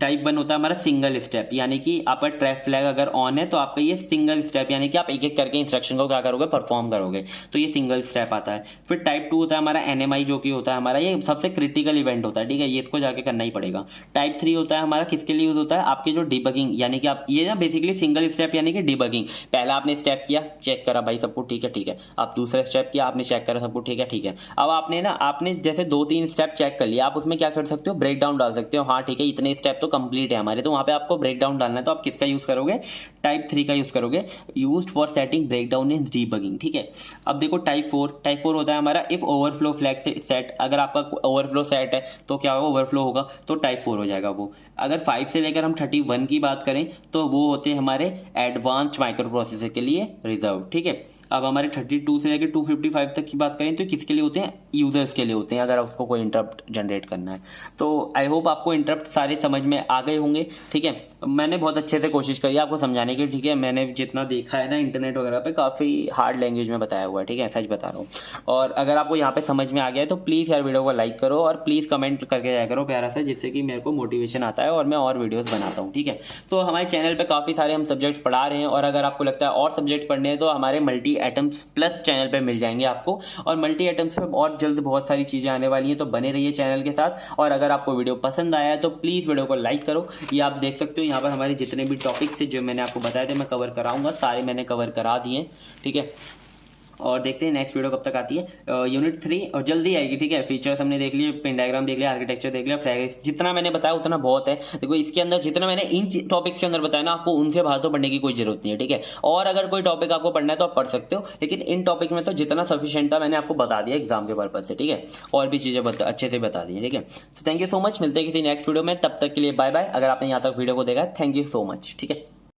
टाइप 1 होता है हमारा सिंगल स्टेप, यानी कि आपका ट्रैप फ्लैग अगर ऑन है तो आपका ये सिंगल स्टेप, यानी कि आप एक एक करके इंस्ट्रक्शन को क्या करोगे, परफॉर्म करोगे, तो ये सिंगल स्टेप आता है। फिर टाइप 2 होता है हमारा NMI, जो कि होता है हमारा ये सबसे क्रिटिकल इवेंट होता है, ठीक है, ये इसको जाके करना ही पड़ेगा। टाइप 3 होता है हमारा, किसके लिए यूज होता है, आपके जो डिबगिंग, यानी कि आप ये ना बेसिकली सिंगल स्टेप यानी कि डिबगिंग, पहला आपने स्टेप किया, चेक करा भाई सब कुछ ठीक है, आप दूसरा स्टेप किया, आपने चेक करा सब कुछ ठीक है। अब आपने जैसे 2-3 स्टेप चेक कर लिया, आप उसमें क्या कर सकते हो, ब्रेक डाउन डाल सकते हो, हाँ ठीक है, इतने स्टेप तो कंप्लीट है हमारे, तो वहां पे आपको ब्रेक डाउन डालना है, तो आप किसका यूज करोगे, टाइप 3 का यूज करोगे, used for setting break down in debugging, ठीक है। अब देखो टाइप 4 होता है हमारा इफ ओवरफ्लो फ्लैग से सेट, अगर आपका ओवरफ्लो सेट है तो क्या होगा, ओवरफ्लो होगा तो टाइप 4 हो जाएगा वो। अगर 5 से लेकर हम 31 की बात करें तो वो होते हैं हमारे एडवांस्ड माइक्रो प्रोसेसर के लिए रिजर्व, ठीक है। अब हमारे 32 से लेकर 255 तक की बात करें तो किसके लिए होते हैं, यूजर्स के लिए होते हैं, अगर उसको कोई इंटरप्ट जनरेट करना है। तो आई होप आपको इंटरप्ट सारे समझ में आ गए होंगे, ठीक है। मैंने बहुत अच्छे से कोशिश करी आपको समझाने की, ठीक है, मैंने जितना देखा है ना इंटरनेट वगैरह पे काफ़ी हार्ड लैंग्वेज में बताया हुआ है, ठीक है, सच बता रहा हूँ। और अगर आपको यहाँ पे समझ में आ गया है तो प्लीज़ यार वीडियो को लाइक करो और प्लीज़ कमेंट करके जाया करो प्यारा सा, जिससे कि मेरे को मोटिवेशन आता है और मैं और वीडियोज़ बनाता हूँ, ठीक है। तो हमारे चैनल पर काफ़ी सारे हम सब्जेक्ट पढ़ा रहे हैं, और अगर आपको लगता है और सब्जेक्ट पढ़ने हैं तो हमारे मल्टी एटम्स प्लस चैनल पे मिल जाएंगे आपको, और मल्टी एटम्स पे और जल्द बहुत सारी चीजें आने वाली हैं, तो बने रहिए चैनल के साथ। और अगर आपको वीडियो पसंद आया है तो प्लीज वीडियो को लाइक करो। ये आप देख सकते हो यहाँ पर हमारे जितने भी टॉपिक्स थे जो मैंने आपको बताए थे मैं कवर कराऊंगा, सारे मैंने कवर करा दिए, ठीक है। और देखते हैं नेक्स्ट वीडियो कब तक आती है। यूनिट 3 और जल्दी आएगी, ठीक है। फीचर्स हमने देख लिए, पिन डायग्राम देख लिया, आर्किटेक्चर देख लिया, फ्लैग, जितना मैंने बताया उतना बहुत है। देखो इसके अंदर जितना मैंने इन टॉपिक्स के अंदर बताया ना, आपको उनसे बाहर तो पढ़ने की कोई जरूरत नहीं है, ठीक है। और अगर कोई टॉपिक आपको पढ़ना है तो आप पढ़ सकते हो, लेकिन इन टॉपिक में तो जितना सफिशिएंट था मैंने आपको बता दिया एग्जाम के पर्पज से, ठीक है। और भी चीजें अच्छे से बता दी, ठीक है। So thank you so much, मिलते हैं किसी नेक्स्ट वीडियो में, तब तक के लिए बाय बाय। अगर आपने यहाँ तक वीडियो को देखा, थैंक यू सो मच, ठीक है।